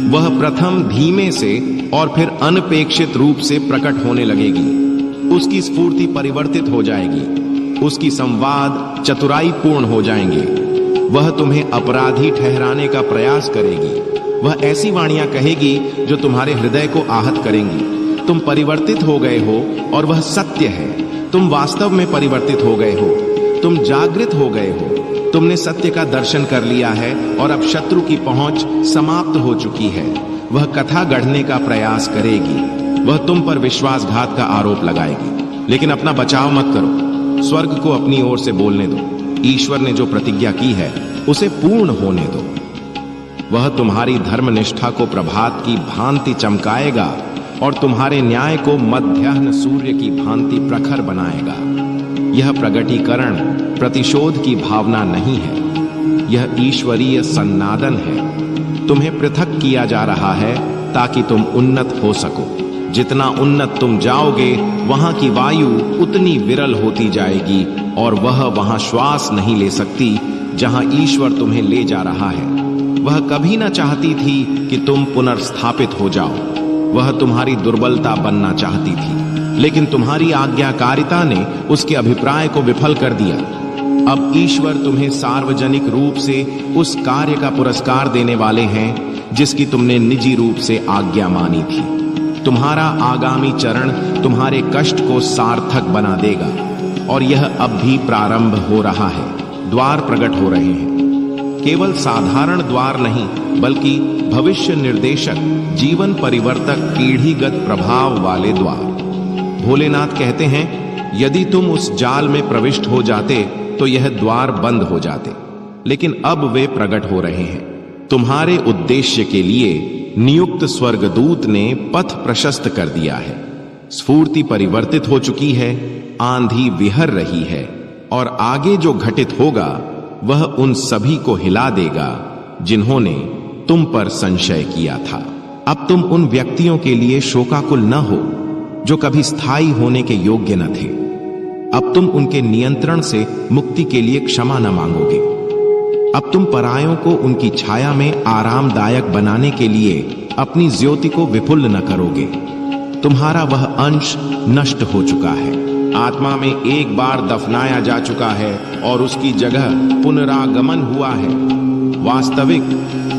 वह प्रथम धीमे से और फिर अनपेक्षित रूप से प्रकट होने लगेगी। उसकी स्फूर्ति परिवर्तित हो जाएगी। उसकी संवाद चतुराईपूर्ण हो जाएंगे। वह तुम्हें अपराधी ठहराने का प्रयास करेगी। वह ऐसी वाणियां कहेगी जो तुम्हारे हृदय को आहत करेंगी। तुम परिवर्तित हो गए हो और वह सत्य है। तुम वास्तव में परिवर्तित हो गए हो। तुम जागृत हो गए हो। तुमने सत्य का दर्शन कर लिया है और अब शत्रु की पहुंच समाप्त हो चुकी है। वह कथा गढ़ने का प्रयास करेगी। वह तुम पर विश्वासघात का आरोप लगाएगी, लेकिन अपना बचाव मत करो। स्वर्ग को अपनी ओर से बोलने दो। ईश्वर ने जो प्रतिज्ञा की है उसे पूर्ण होने दो। वह तुम्हारी धर्मनिष्ठा को प्रभात की भांति चमकाएगा और तुम्हारे न्याय को मध्याह्न सूर्य की भांति प्रखर बनाएगा। यह प्रगटीकरण प्रतिशोध की भावना नहीं है, यह ईश्वरीय सन्नादन है। तुम्हें पृथक किया जा रहा है ताकि तुम उन्नत हो सको। जितना उन्नत तुम जाओगे, वहां की वायु उतनी विरल होती जाएगी और वह वहां श्वास नहीं ले सकती जहां ईश्वर तुम्हें ले जा रहा है। वह कभी न चाहती थी कि तुम पुनर्स्थापित हो जाओ। वह तुम्हारी दुर्बलता बनना चाहती थी, लेकिन तुम्हारी आज्ञाकारिता ने उसके अभिप्राय को विफल कर दिया। अब ईश्वर तुम्हें सार्वजनिक रूप से उस कार्य का पुरस्कार देने वाले हैं जिसकी तुमने निजी रूप से आज्ञा मानी थी। तुम्हारा आगामी चरण तुम्हारे कष्ट को सार्थक बना देगा और यह अब भी प्रारंभ हो रहा है। द्वार प्रकट हो रहे हैं, केवल साधारण द्वार नहीं बल्कि भविष्य निर्देशक, जीवन परिवर्तक, पीढ़ीगत प्रभाव वाले द्वार। भोलेनाथ कहते हैं, यदि तुम उस जाल में प्रविष्ट हो जाते तो यह द्वार बंद हो जाते, लेकिन अब वे प्रकट हो रहे हैं। तुम्हारे उद्देश्य के लिए नियुक्त स्वर्गदूत ने पथ प्रशस्त कर दिया है। स्फूर्ति परिवर्तित हो चुकी है, आंधी विहर रही है और आगे जो घटित होगा वह उन सभी को हिला देगा जिन्होंने तुम पर संशय किया था। अब तुम उन व्यक्तियों के लिए शोकाकुल न हो जो कभी स्थायी होने के योग्य न थे। अब तुम उनके नियंत्रण से मुक्ति के लिए क्षमा न मांगोगे। अब तुम परायों को उनकी छाया में आरामदायक बनाने के लिए अपनी ज्योति को विफुल्ल न करोगे। तुम्हारा वह अंश नष्ट हो चुका है, आत्मा में एक बार दफनाया जा चुका है और उसकी जगह पुनरागमन हुआ है। वास्तविक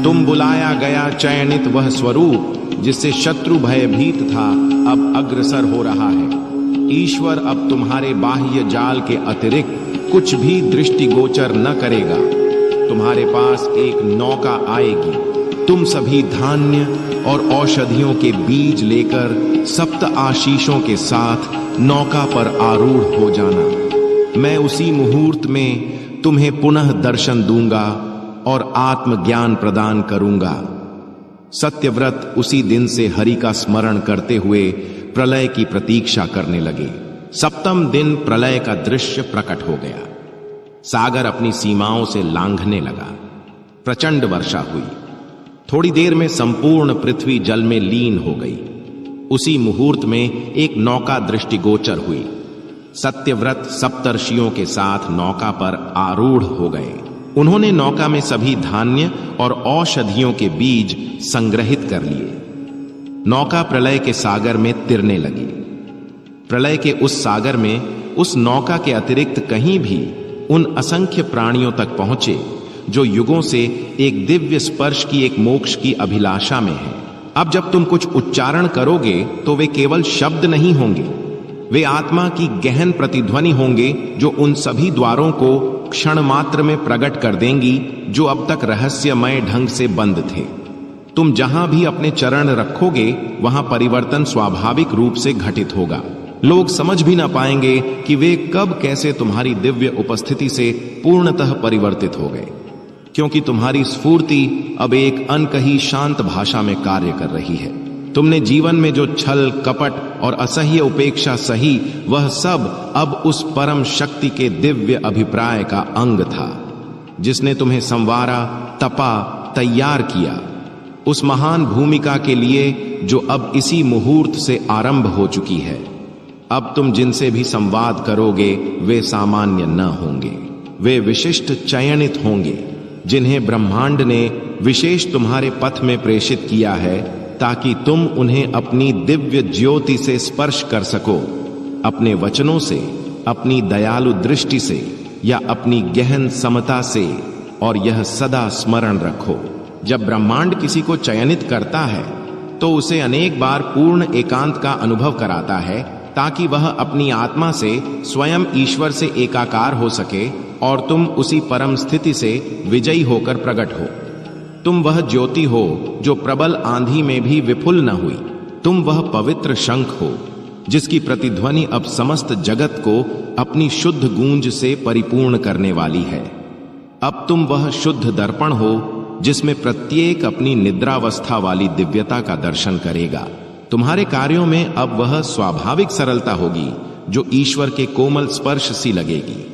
तुम बुलाया गया चयनित वह स्वरूप जिससे शत्रु भयभीत था अब अग्रसर हो रहा है। ईश्वर अब तुम्हारे बाह्य जाल के अतिरिक्त कुछ भी दृष्टिगोचर न करेगा। तुम्हारे पास एक नौका आएगी। तुम सभी धान्य और औषधियों के बीज लेकर सप्त आशीषों के साथ नौका पर आरूढ़ हो जाना। मैं उसी मुहूर्त में तुम्हें पुनः दर्शन दूंगा और आत्मज्ञान प्रदान करूंगा। सत्यव्रत उसी दिन से हरि का स्मरण करते हुए प्रलय की प्रतीक्षा करने लगे। सप्तम दिन प्रलय का दृश्य प्रकट हो गया। सागर अपनी सीमाओं से लांघने लगा। प्रचंड वर्षा हुई। थोड़ी देर में संपूर्ण पृथ्वी जल में लीन हो गई। उसी मुहूर्त में एक नौका दृष्टिगोचर हुई। सत्यव्रत सप्तर्षियों के साथ नौका पर आरूढ़ हो गए। उन्होंने नौका में सभी धान्य और औषधियों के बीज संग्रहित कर लिए। नौका प्रलय के सागर में तिरने लगी। प्रलय के उस सागर में उस नौका के अतिरिक्त कहीं भी उन असंख्य प्राणियों तक पहुंचे जो युगों से एक दिव्य स्पर्श की एक मोक्ष की अभिलाषा में है। अब जब तुम कुछ उच्चारण करोगे तो वे केवल शब्द नहीं होंगे, वे आत्मा की गहन प्रतिध्वनि होंगे जो उन सभी द्वारों को क्षण मात्र में प्रकट कर देंगी जो अब तक रहस्यमय ढंग से बंद थे। तुम जहां भी अपने चरण रखोगे वहां परिवर्तन स्वाभाविक रूप से घटित होगा। लोग समझ भी ना पाएंगे कि वे कब कैसे तुम्हारी दिव्य उपस्थिति से पूर्णतः परिवर्तित हो गए, क्योंकि तुम्हारी स्फूर्ति अब एक अनकही शांत भाषा में कार्य कर रही है। तुमने जीवन में जो छल कपट और असह्य उपेक्षा सही, वह सब अब उस परम शक्ति के दिव्य अभिप्राय का अंग था जिसने तुम्हें संवारा, तपा, तैयार किया उस महान भूमिका के लिए जो अब इसी मुहूर्त से आरंभ हो चुकी है। अब तुम जिनसे भी संवाद करोगे वे सामान्य न होंगे, वे विशिष्ट चयनित होंगे जिन्हें ब्रह्मांड ने विशेष तुम्हारे पथ में प्रेषित किया है ताकि तुम उन्हें अपनी दिव्य ज्योति से स्पर्श कर सको, अपने वचनों से, अपनी दयालु दृष्टि से या अपनी गहन समता से। और यह सदा स्मरण रखो, जब ब्रह्मांड किसी को चयनित करता है तो उसे अनेक बार पूर्ण एकांत का अनुभव कराता है ताकि वह अपनी आत्मा से स्वयं ईश्वर से एकाकार हो सके और तुम उसी परम स्थिति से विजयी होकर प्रकट हो। तुम वह ज्योति हो जो प्रबल आंधी में भी विफुल न हुई। तुम वह पवित्र शंख हो जिसकी प्रतिध्वनि अब समस्त जगत को अपनी शुद्ध गूंज से परिपूर्ण करने वाली है। अब तुम वह शुद्ध दर्पण हो जिसमें प्रत्येक अपनी निद्रावस्था वाली दिव्यता का दर्शन करेगा। तुम्हारे कार्यों में अब वह स्वाभाविक सरलता होगी जो ईश्वर के कोमल स्पर्श सी लगेगी।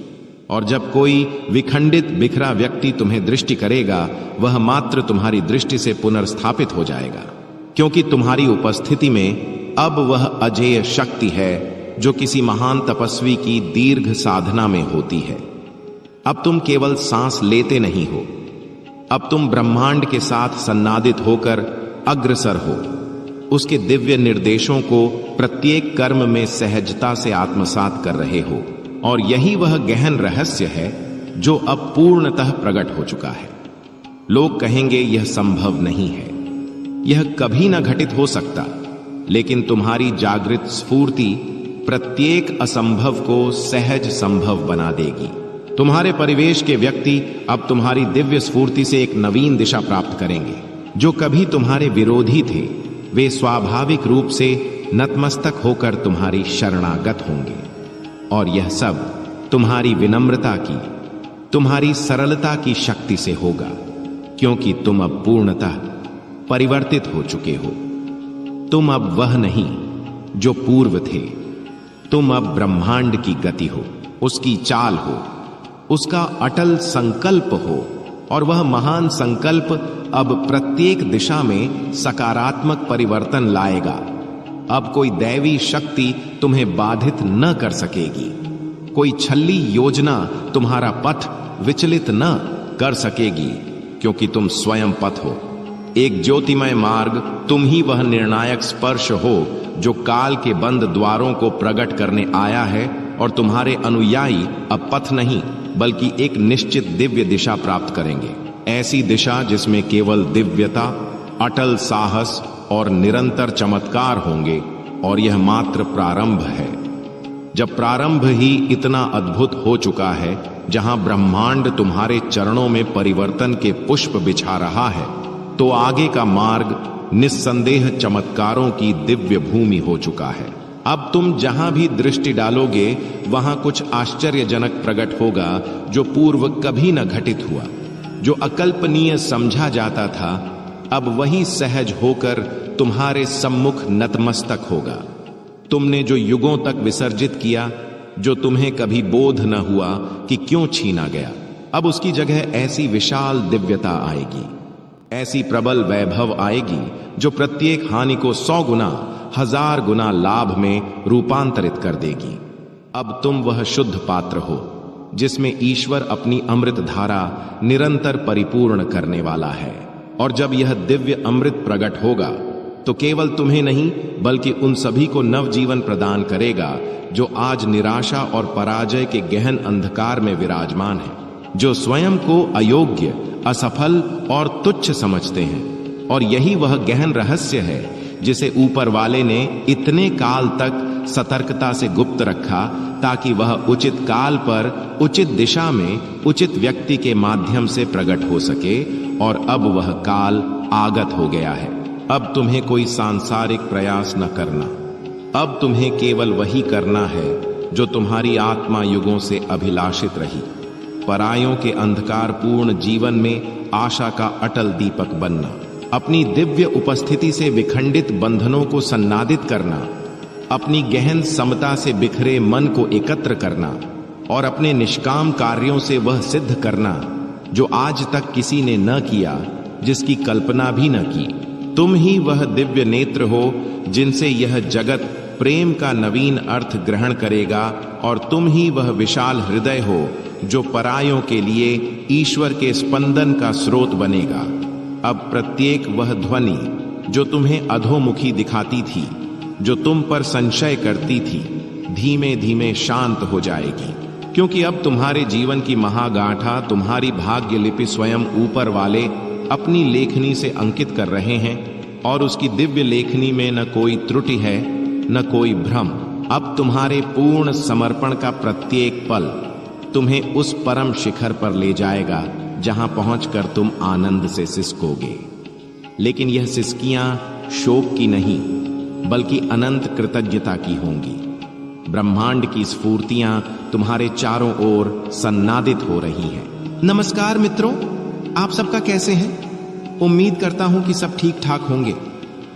और जब कोई विखंडित बिखरा व्यक्ति तुम्हें दृष्टि करेगा वह मात्र तुम्हारी दृष्टि से पुनर्स्थापित हो जाएगा, क्योंकि तुम्हारी उपस्थिति में अब वह अजेय शक्ति है जो किसी महान तपस्वी की दीर्घ साधना में होती है। अब तुम केवल सांस लेते नहीं हो, अब तुम ब्रह्मांड के साथ सन्नादित होकर अग्रसर हो। उसके दिव्य निर्देशों को प्रत्येक कर्म में सहजता से आत्मसात कर रहे हो। और यही वह गहन रहस्य है जो अब पूर्णतः प्रकट हो चुका है। लोग कहेंगे यह संभव नहीं है, यह कभी न घटित हो सकता, लेकिन तुम्हारी जागृत स्फूर्ति प्रत्येक असंभव को सहज संभव बना देगी। तुम्हारे परिवेश के व्यक्ति अब तुम्हारी दिव्य स्फूर्ति से एक नवीन दिशा प्राप्त करेंगे। जो कभी तुम्हारे विरोधी थे वे स्वाभाविक रूप से नतमस्तक होकर तुम्हारी शरणागत होंगे। और यह सब तुम्हारी विनम्रता की, तुम्हारी सरलता की शक्ति से होगा, क्योंकि तुम अब पूर्णतः परिवर्तित हो चुके हो। तुम अब वह नहीं जो पूर्व थे। तुम अब ब्रह्मांड की गति हो, उसकी चाल हो, उसका अटल संकल्प हो, और वह महान संकल्प अब प्रत्येक दिशा में सकारात्मक परिवर्तन लाएगा। अब कोई दैवी शक्ति तुम्हें बाधित न कर सकेगी, कोई छल्ली योजना तुम्हारा पथ विचलित न कर सकेगी, क्योंकि तुम स्वयं पथ हो। एक ज्योतिमय मार्ग, तुम ही वह निर्णायक स्पर्श हो जो काल के बंद द्वारों को प्रकट करने आया है, और तुम्हारे अनुयायी अब पथ नहीं बल्कि एक निश्चित दिव्य दिशा प्राप्त करेंगे। ऐसी दिशा जिसमें केवल दिव्यता, अटल साहस और निरंतर चमत्कार होंगे। और यह मात्र प्रारंभ है। जब प्रारंभ ही इतना अद्भुत हो चुका है, जहां ब्रह्मांड तुम्हारे चरणों में परिवर्तन के पुष्प बिछा रहा है, तो आगे का मार्ग निस्संदेह चमत्कारों की दिव्य भूमि हो चुका है। अब तुम जहां भी दृष्टि डालोगे वहां कुछ आश्चर्यजनक प्रकट होगा जो पूर्व कभी न घटित हुआ। जो अकल्पनीय समझा जाता था अब वही सहज होकर तुम्हारे सम्मुख नतमस्तक होगा। तुमने जो युगों तक विसर्जित किया, जो तुम्हें कभी बोध न हुआ कि क्यों छीना गया, अब उसकी जगह ऐसी विशाल दिव्यता आएगी, ऐसी प्रबल वैभव आएगी जो प्रत्येक हानि को 100 गुना 1000 गुना लाभ में रूपांतरित कर देगी। अब तुम वह शुद्ध पात्र हो जिसमें ईश्वर अपनी अमृत धारा निरंतर परिपूर्ण करने वाला है। और जब यह दिव्य अमृत प्रकट होगा तो केवल तुम्हें नहीं बल्कि उन सभी को नवजीवन प्रदान करेगा जो आज निराशा और पराजय के गहन अंधकार में विराजमान है, जो स्वयं को अयोग्य, असफल और तुच्छ समझते हैं। और यही वह गहन रहस्य है जिसे ऊपर वाले ने इतने काल तक सतर्कता से गुप्त रखा, ताकि वह उचित काल पर उचित दिशा में उचित व्यक्ति के माध्यम से प्रकट हो सके। और अब वह काल आगत हो गया है। अब तुम्हें कोई सांसारिक प्रयास न करना, अब तुम्हें केवल वही करना है जो तुम्हारी आत्मा युगों से अभिलाषित रही। परायों के अंधकार पूर्ण जीवन में आशा का अटल दीपक बनना, अपनी दिव्य उपस्थिति से विखंडित बंधनों को सन्नादित करना, अपनी गहन समता से बिखरे मन को एकत्र करना, और अपने निष्काम कार्यों से वह सिद्ध करना जो आज तक किसी ने न किया, जिसकी कल्पना भी न की। तुम ही वह दिव्य नेत्र हो जिनसे यह जगत प्रेम का नवीन अर्थ ग्रहण करेगा, और तुम ही वह विशाल हृदय हो जो परायों के लिए ईश्वर के स्पंदन का स्रोत बनेगा। अब प्रत्येक वह ध्वनि जो तुम्हें अधोमुखी दिखाती थी, जो तुम पर संशय करती थी, धीमे धीमे शांत हो जाएगी, क्योंकि अब तुम्हारे जीवन की महागाथा, तुम्हारी भाग्य लिपि स्वयं ऊपर वाले अपनी लेखनी से अंकित कर रहे हैं। और उसकी दिव्य लेखनी में न कोई त्रुटि है, न कोई भ्रम। अब तुम्हारे पूर्ण समर्पण का प्रत्येक पल तुम्हें उस परम शिखर पर ले जाएगा जहां पहुंचकर तुम आनंद से सिसकोगे। लेकिन यह सिसकियां शोक की नहीं बल्कि अनंत कृतज्ञता की होंगी। ब्रह्मांड की स्फूर्तियां तुम्हारे चारों ओर सन्नादित हो रही हैं। नमस्कार मित्रों, आप सबका कैसे हैं? उम्मीद करता हूं कि सब ठीक ठाक होंगे।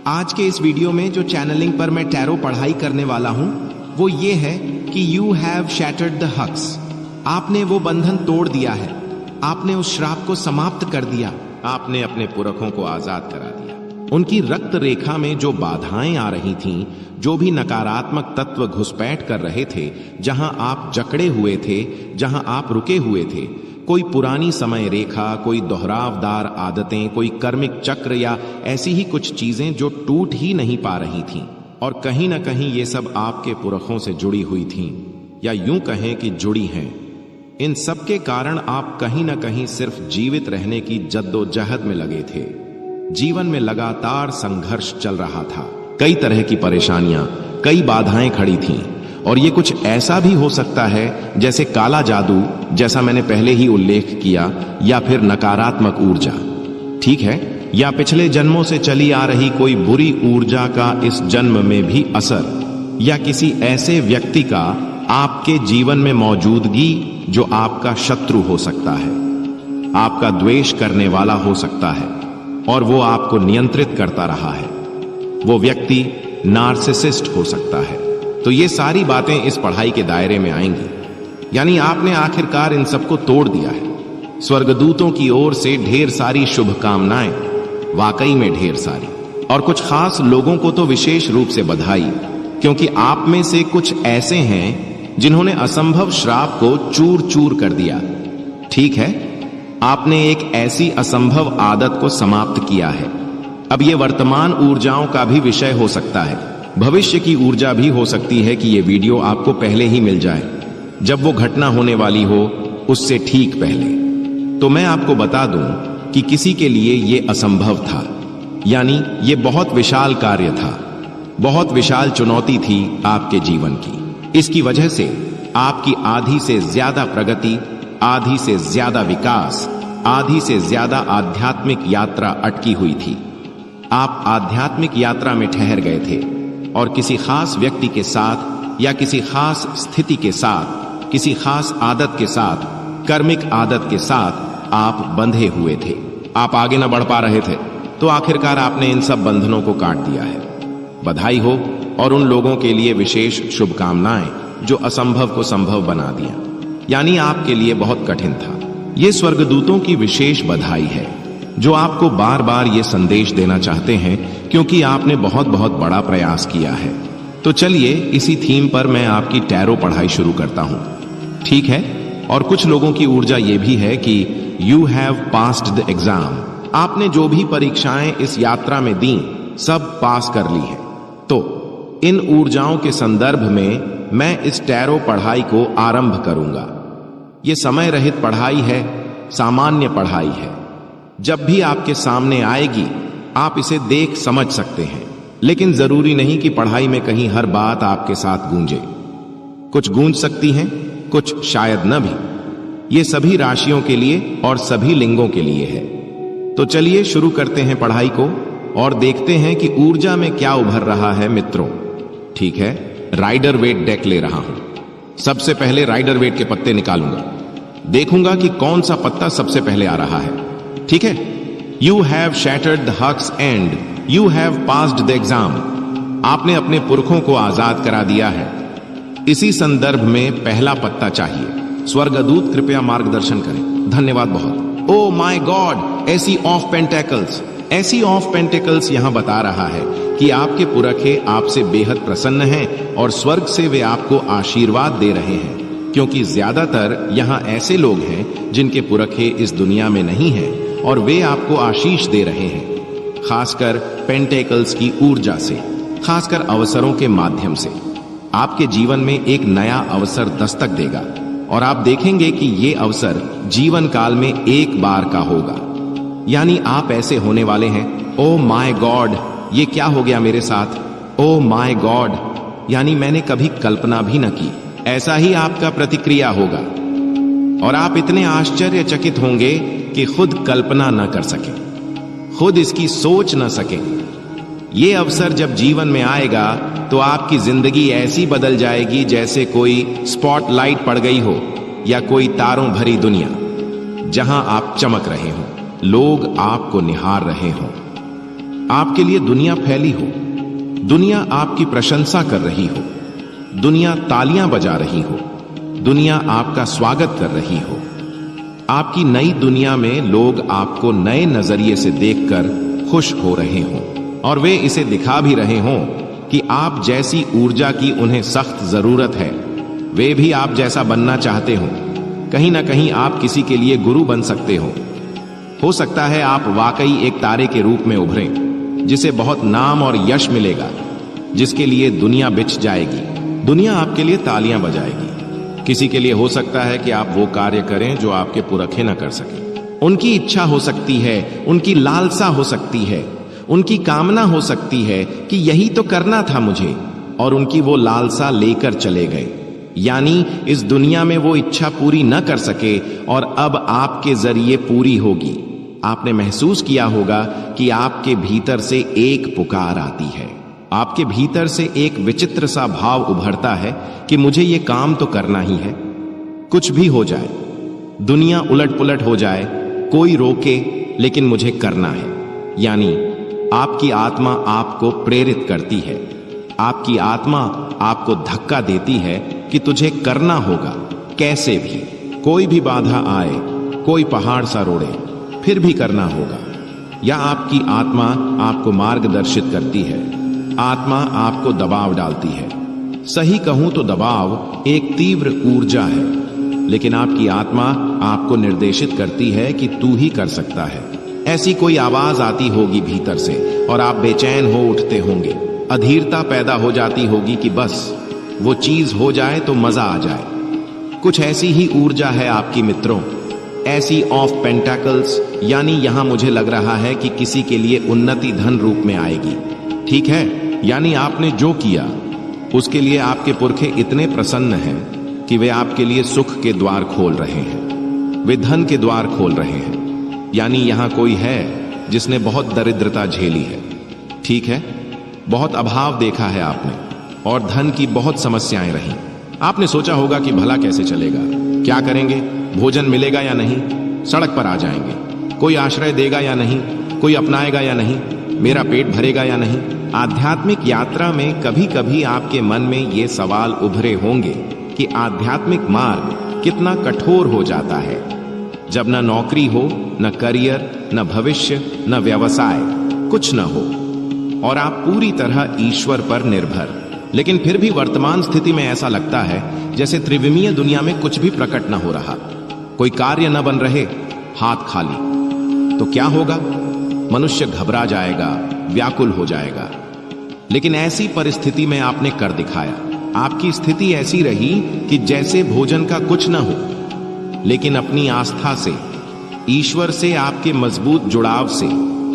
आज के इस वीडियो में जो चैनलिंग पर मैं टैरो पढ़ाई करने वाला हूं वो ये है कि यू हैव शैटर्ड द हक्स। आपने वो बंधन तोड़ दिया है, आपने उस श्राप को समाप्त कर दिया, आपने अपने पुरखों को आजाद करा दिया। उनकी रक्त रेखा में जो बाधाएं आ रही थीं, जो भी नकारात्मक तत्व घुसपैठ कर रहे थे, जहां आप जकड़े हुए थे, जहां आप रुके हुए थे, कोई पुरानी समय रेखा, कोई दोहरावदार आदतें, कोई कर्मिक चक्र या ऐसी ही कुछ चीजें जो टूट ही नहीं पा रही थीं, और कहीं ना कहीं ये सब आपके पुरखों से जुड़ी हुई थीं, या यूं कहें कि जुड़ी हैं। इन सब के कारण आप कहीं ना कहीं सिर्फ जीवित रहने की जद्दोजहद में लगे थे। जीवन में लगातार संघर्ष चल रहा था, कई तरह की परेशानियां, कई बाधाएं खड़ी थीं, और ये कुछ ऐसा भी हो सकता है जैसे काला जादू, जैसा मैंने पहले ही उल्लेख किया, या फिर नकारात्मक ऊर्जा, ठीक है, या पिछले जन्मों से चली आ रही कोई बुरी ऊर्जा का इस जन्म में भी असर, या किसी ऐसे व्यक्ति का आपके जीवन में मौजूदगी जो आपका शत्रु हो सकता है, आपका द्वेष करने वाला हो सकता है, और वो आपको नियंत्रित करता रहा है। वो व्यक्ति नार्सिसिस्ट हो सकता है। तो ये सारी बातें इस पढ़ाई के दायरे में आएंगी। यानी आपने आखिरकार इन सबको तोड़ दिया है। स्वर्गदूतों की ओर से ढेर सारी शुभकामनाएं, वाकई में ढेर सारी। और कुछ खास लोगों को तो विशेष रूप से बधाई, क्योंकि आप में से कुछ ऐसे हैं जिन्होंने असंभव श्राप को चूर चूर कर दिया। ठीक है, आपने एक ऐसी असंभव आदत को समाप्त किया है। अब ये वर्तमान ऊर्जाओं का भी विषय हो सकता है, भविष्य की ऊर्जा भी हो सकती है कि ये वीडियो आपको पहले ही मिल जाए, जब वो घटना होने वाली हो उससे ठीक पहले। तो मैं आपको बता दूं कि किसी के लिए ये असंभव था, यानी ये बहुत विशाल कार्य था, बहुत विशाल चुनौती थी आपके जीवन की। इसकी वजह से आपकी आधी से ज्यादा प्रगति, आधी से ज्यादा विकास, आधी से ज्यादा आध्यात्मिक यात्रा अटकी हुई थी। आप आध्यात्मिक यात्रा में ठहर गए थे और किसी खास व्यक्ति के साथ या किसी खास स्थिति के साथ, किसी खास आदत के साथ, कर्मिक आदत के साथ आप बंधे हुए थे। आप आगे न बढ़ पा रहे थे, तो आखिरकार आपने इन सब बंधनों को काट दिया है। बधाई हो, और उन लोगों के लिए विशेष शुभकामनाएं जो असंभव को संभव बना दिया। यानी आपके लिए बहुत कठिन था। ये स्वर्गदूतों की विशेष बधाई है, जो आपको बार बार ये संदेश देना चाहते हैं, क्योंकि आपने बहुत बहुत बड़ा प्रयास किया है। तो चलिए इसी थीम पर मैं आपकी टैरो पढ़ाई शुरू करता हूं, ठीक है? और कुछ लोगों की ऊर्जा ये भी है कि you have passed the exam. आपने जो भी परीक्षाएं इस यात्रा में दी, सब पास कर ली है। तो इन ऊर्जाओं के संदर्भ में मैं इस टैरो पढ़ाई को आरंभ करूंगा। ये समय रहित पढ़ाई है, सामान्य पढ़ाई है। जब भी आपके सामने आएगी, आप इसे देख समझ सकते हैं, लेकिन जरूरी नहीं कि पढ़ाई में कहीं हर बात आपके साथ गूंजे। कुछ गूंज सकती हैं, कुछ शायद न भी। ये सभी राशियों के लिए और सभी लिंगों के लिए है। तो चलिए शुरू करते हैं पढ़ाई को और देखते हैं कि ऊर्जा में क्या उभर रहा है मित्रों। ठीक है, राइडर वेट डेक ले रहा हूं। सबसे पहले राइडर वेट के पत्ते निकालूंगा, देखूंगा कि कौन सा पत्ता सबसे पहले आ रहा है। ठीक है, you have shattered the hooks and you have passed the exam. आपने अपने पुरखों को आजाद करा दिया है। इसी संदर्भ में पहला पत्ता चाहिए। स्वर्गदूत कृपया मार्गदर्शन करें, धन्यवाद बहुत। Oh my God, AC of pentacles. AC of pentacles यहां बता रहा है कि आपके पुरखे आपसे बेहद प्रसन्न हैं और स्वर्ग से वे आपको आशीर्वाद दे रहे हैं, क्योंकि ज्यादातर यहां ऐसे लोग हैं जिनके पुरखे इस दुनिया में नहीं हैं और वे आपको आशीष दे रहे हैं, खासकर पेंटेकल्स की ऊर्जा से, खासकर अवसरों के माध्यम से। आपके जीवन में एक नया अवसर दस्तक देगा और आप देखेंगे कि ये अवसर जीवन काल में एक बार का होगा। यानी आप ऐसे होने वाले हैं, ओ माय गॉड, ये क्या हो गया मेरे साथ, ओ माय गॉड, यानी मैंने कभी कल्पना भी न की। ऐसा ही आपका प्रतिक्रिया होगा और आप इतने आश्चर्यचकित होंगे कि खुद कल्पना न कर सके, खुद इसकी सोच न सके। ये अवसर जब जीवन में आएगा तो आपकी जिंदगी ऐसी बदल जाएगी जैसे कोई स्पॉटलाइट पड़ गई हो या कोई तारों भरी दुनिया, जहां आप चमक रहे हो, लोग आपको निहार रहे हो, आपके लिए दुनिया फैली हो, दुनिया आपकी प्रशंसा कर रही हो, दुनिया तालियां बजा रही हो, दुनिया आपका स्वागत कर रही हो। आपकी नई दुनिया में लोग आपको नए नजरिए से देखकर खुश हो रहे हों और वे इसे दिखा भी रहे हों कि आप जैसी ऊर्जा की उन्हें सख्त जरूरत है। वे भी आप जैसा बनना चाहते हो। कहीं ना कहीं आप किसी के लिए गुरु बन सकते हो सकता है आप वाकई एक तारे के रूप में उभरें, जिसे बहुत नाम और यश मिलेगा, जिसके लिए दुनिया बिछ जाएगी, दुनिया आपके लिए तालियां बजाएगी। किसी के लिए हो सकता है कि आप वो कार्य करें जो आपके पुरखे न कर सके। उनकी इच्छा हो सकती है, उनकी लालसा हो सकती है, उनकी कामना हो सकती है कि यही तो करना था मुझे, और उनकी वो लालसा लेकर चले गए। यानी इस दुनिया में वो इच्छा पूरी न कर सके और अब आपके जरिए पूरी होगी। आपने महसूस किया होगा कि आपके भीतर से एक पुकार आती है, आपके भीतर से एक विचित्र सा भाव उभरता है कि मुझे ये काम तो करना ही है। कुछ भी हो जाए, दुनिया उलट पुलट हो जाए, कोई रोके, लेकिन मुझे करना है। यानी आपकी आत्मा आपको प्रेरित करती है, आपकी आत्मा आपको धक्का देती है कि तुझे करना होगा, कैसे भी, कोई भी बाधा आए, कोई पहाड़ सा रोड़े, फिर भी करना होगा। या आपकी आत्मा आपको मार्गदर्शित करती है, आत्मा आपको दबाव डालती है। सही कहूं तो दबाव एक तीव्र ऊर्जा है, लेकिन आपकी आत्मा आपको निर्देशित करती है कि तू ही कर सकता है। ऐसी कोई आवाज आती होगी भीतर से और आप बेचैन हो उठते होंगे, अधीरता पैदा हो जाती होगी कि बस वो चीज हो जाए तो मजा आ जाए। कुछ ऐसी ही ऊर्जा है आपकी मित्रों, ऐसी ऑफ पेंटाकल्स, यानी यहां मुझे लग रहा है कि किसी के लिए उन्नति धन रूप में आएगी। ठीक है, यानी आपने जो किया उसके लिए आपके पुरखे इतने प्रसन्न हैं कि वे आपके लिए सुख के द्वार खोल रहे हैं, वे धन के द्वार खोल रहे हैं। यानी यहां कोई है जिसने बहुत दरिद्रता झेली है, ठीक है, बहुत अभाव देखा है आपने और धन की बहुत समस्याएं रही। आपने सोचा होगा कि भला कैसे चलेगा, क्या करेंगे, भोजन मिलेगा या नहीं, सड़क पर आ जाएंगे, कोई आश्रय देगा या नहीं, कोई अपनाएगा या नहीं, मेरा पेट भरेगा या नहीं। आध्यात्मिक यात्रा में कभी कभी आपके मन में ये सवाल उभरे होंगे कि आध्यात्मिक मार्ग कितना कठोर हो जाता है, जब न नौकरी हो, न करियर, न भविष्य, न व्यवसाय, कुछ न हो और आप पूरी तरह ईश्वर पर निर्भर। लेकिन फिर भी वर्तमान स्थिति में ऐसा लगता है जैसे त्रिविमीय दुनिया में कुछ भी प्रकट न हो रहा, कोई कार्य न बन रहे, हाथ खाली। तो क्या होगा? मनुष्य घबरा जाएगा, व्याकुल हो जाएगा। लेकिन ऐसी परिस्थिति में आपने कर दिखाया। आपकी स्थिति ऐसी रही कि जैसे भोजन का कुछ न हो, लेकिन अपनी आस्था से, ईश्वर से आपके मजबूत जुड़ाव से,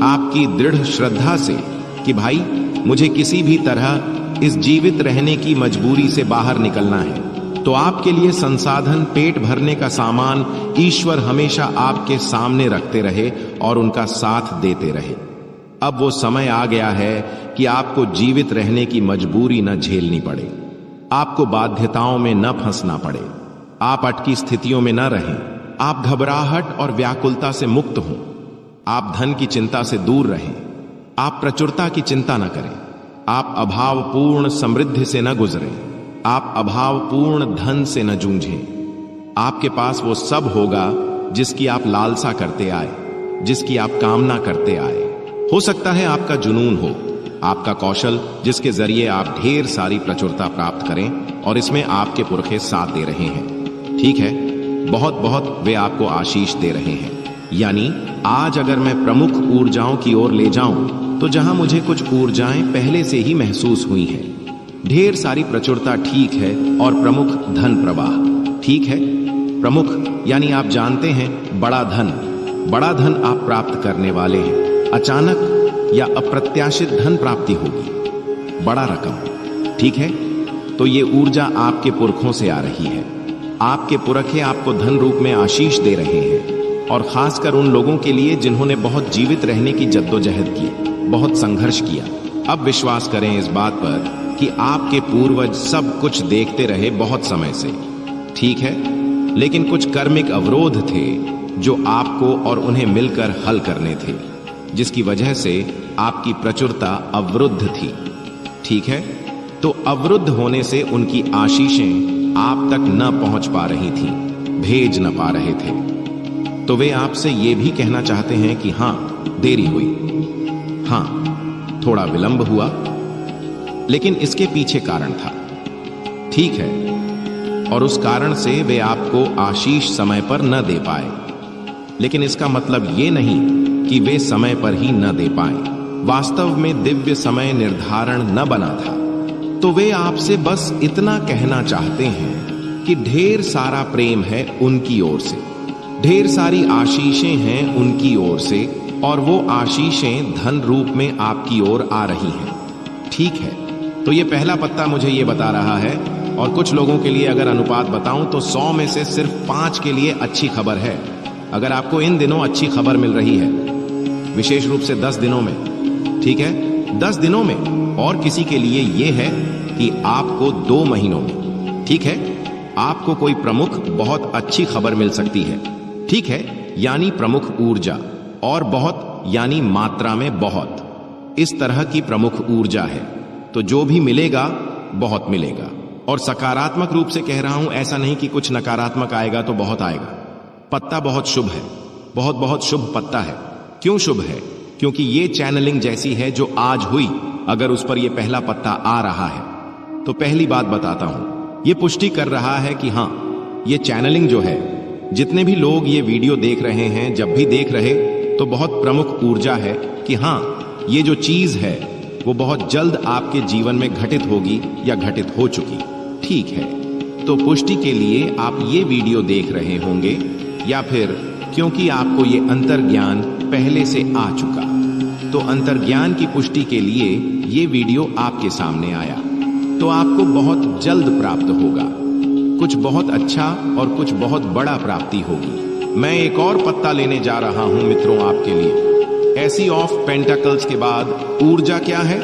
आपकी दृढ़ श्रद्धा से कि भाई मुझे किसी भी तरह इस जीवित रहने की मजबूरी से बाहर निकलना है, तो आपके लिए संसाधन, पेट भरने का सामान ईश्वर हमेशा आपके सामने रखते रहे और उनका साथ देते रहे। अब वो समय आ गया है कि आपको जीवित रहने की मजबूरी न झेलनी पड़े, आपको बाध्यताओं में न फंसना पड़े, आप अटकी स्थितियों में न रहें, आप घबराहट और व्याकुलता से मुक्त हों, आप धन की चिंता से दूर रहें, आप प्रचुरता की चिंता न करें, आप अभावपूर्ण समृद्धि से न गुजरें, आप अभावपूर्ण धन से न जूझें। आपके पास वो सब होगा जिसकी आप लालसा करते आए, जिसकी आप कामना करते आए। हो सकता है आपका जुनून हो, आपका कौशल, जिसके जरिए आप ढेर सारी प्रचुरता प्राप्त करें और इसमें आपके पुरखे साथ दे रहे हैं। ठीक है, बहुत बहुत वे आपको आशीष दे रहे हैं। यानी आज अगर मैं प्रमुख ऊर्जाओं की ओर ले जाऊं तो जहां मुझे कुछ ऊर्जाएं पहले से ही महसूस हुई हैं, ढेर सारी प्रचुरता, ठीक है, और प्रमुख धन प्रवाह, ठीक है। प्रमुख यानी आप जानते हैं बड़ा धन आप प्राप्त करने वाले हैं। अचानक या अप्रत्याशित धन प्राप्ति होगी, बड़ा रकम, ठीक है। तो ये ऊर्जा आपके पुरखों से आ रही है। आपके पुरखे आपको धन रूप में आशीष दे रहे हैं, और खासकर उन लोगों के लिए जिन्होंने बहुत जीवित रहने की जद्दोजहद की, बहुत संघर्ष किया। अब विश्वास करें इस बात पर कि आपके पूर्वज सब कुछ देखते रहे बहुत समय से, ठीक है, लेकिन कुछ कर्मिक अवरोध थे जो आपको और उन्हें मिलकर हल करने थे, जिसकी वजह से आपकी प्रचुरता अवरुद्ध थी, ठीक है। तो अवरुद्ध होने से उनकी आशीषें आप तक न पहुंच पा रही थी, भेज न पा रहे थे। तो वे आपसे ये भी कहना चाहते हैं कि हां, देरी हुई, हां, थोड़ा विलंब हुआ, लेकिन इसके पीछे कारण था, ठीक है, और उस कारण से वे आपको आशीष समय पर न दे पाए। लेकिन इसका मतलब ये नहीं कि वे समय पर ही न दे पाए। वास्तव में दिव्य समय निर्धारण न बना था। तो वे आपसे बस इतना कहना चाहते हैं कि ढेर सारा प्रेम है उनकी ओर से, ढेर सारी आशीषें हैं उनकी ओर से, और वो आशीषें धन रूप में आपकी ओर आ रही हैं, ठीक है। तो ये पहला पत्ता मुझे ये बता रहा है, और कुछ लोगों के लिए अगर अनुपात बताऊं तो 100 में से सिर्फ 5 के लिए अच्छी खबर है। अगर आपको इन दिनों अच्छी खबर मिल रही है, विशेष रूप से 10 दिनों में, ठीक है, 10 दिनों में, और किसी के लिए ये है कि आपको 2 महीनों में, ठीक है, आपको कोई प्रमुख बहुत अच्छी खबर मिल सकती है, ठीक है। यानी प्रमुख ऊर्जा, और बहुत यानी मात्रा में बहुत, इस तरह की प्रमुख ऊर्जा है। तो जो भी मिलेगा बहुत मिलेगा। और सकारात्मक रूप से कह रहा हूं, ऐसा नहीं कि कुछ नकारात्मक आएगा तो बहुत आएगा। पत्ता बहुत शुभ है, बहुत बहुत शुभ पत्ता है। क्यों शुभ है? क्योंकि ये चैनलिंग जैसी है जो आज हुई, अगर उस पर ये पहला पत्ता आ रहा है तो पहली बात बताता हूं, ये पुष्टि कर रहा है कि हां, ये चैनलिंग जो है, जितने भी लोग ये वीडियो देख रहे हैं, जब भी देख रहे तो बहुत प्रमुख ऊर्जा है कि हां, ये जो चीज है वो बहुत जल्द आपके जीवन में घटित होगी या घटित हो चुकी। ठीक है, तो पुष्टि के लिए आप ये वीडियो देख रहे होंगे, या फिर क्योंकि आपको ये अंतर्ज्ञान पहले से आ चुका, तो अंतर्ज्ञान की पुष्टि के लिए ये वीडियो आपके सामने आया, तो आपको बहुत जल्द प्राप्त होगा। कुछ बहुत अच्छा और कुछ बहुत बड़ा प्राप्ति होगी। मैं एक और पत्ता लेने जा रहा हूं मित्रों आपके लिए। ऐसी ऑफ पेंटाकल्स के बाद ऊर्जा क्या है,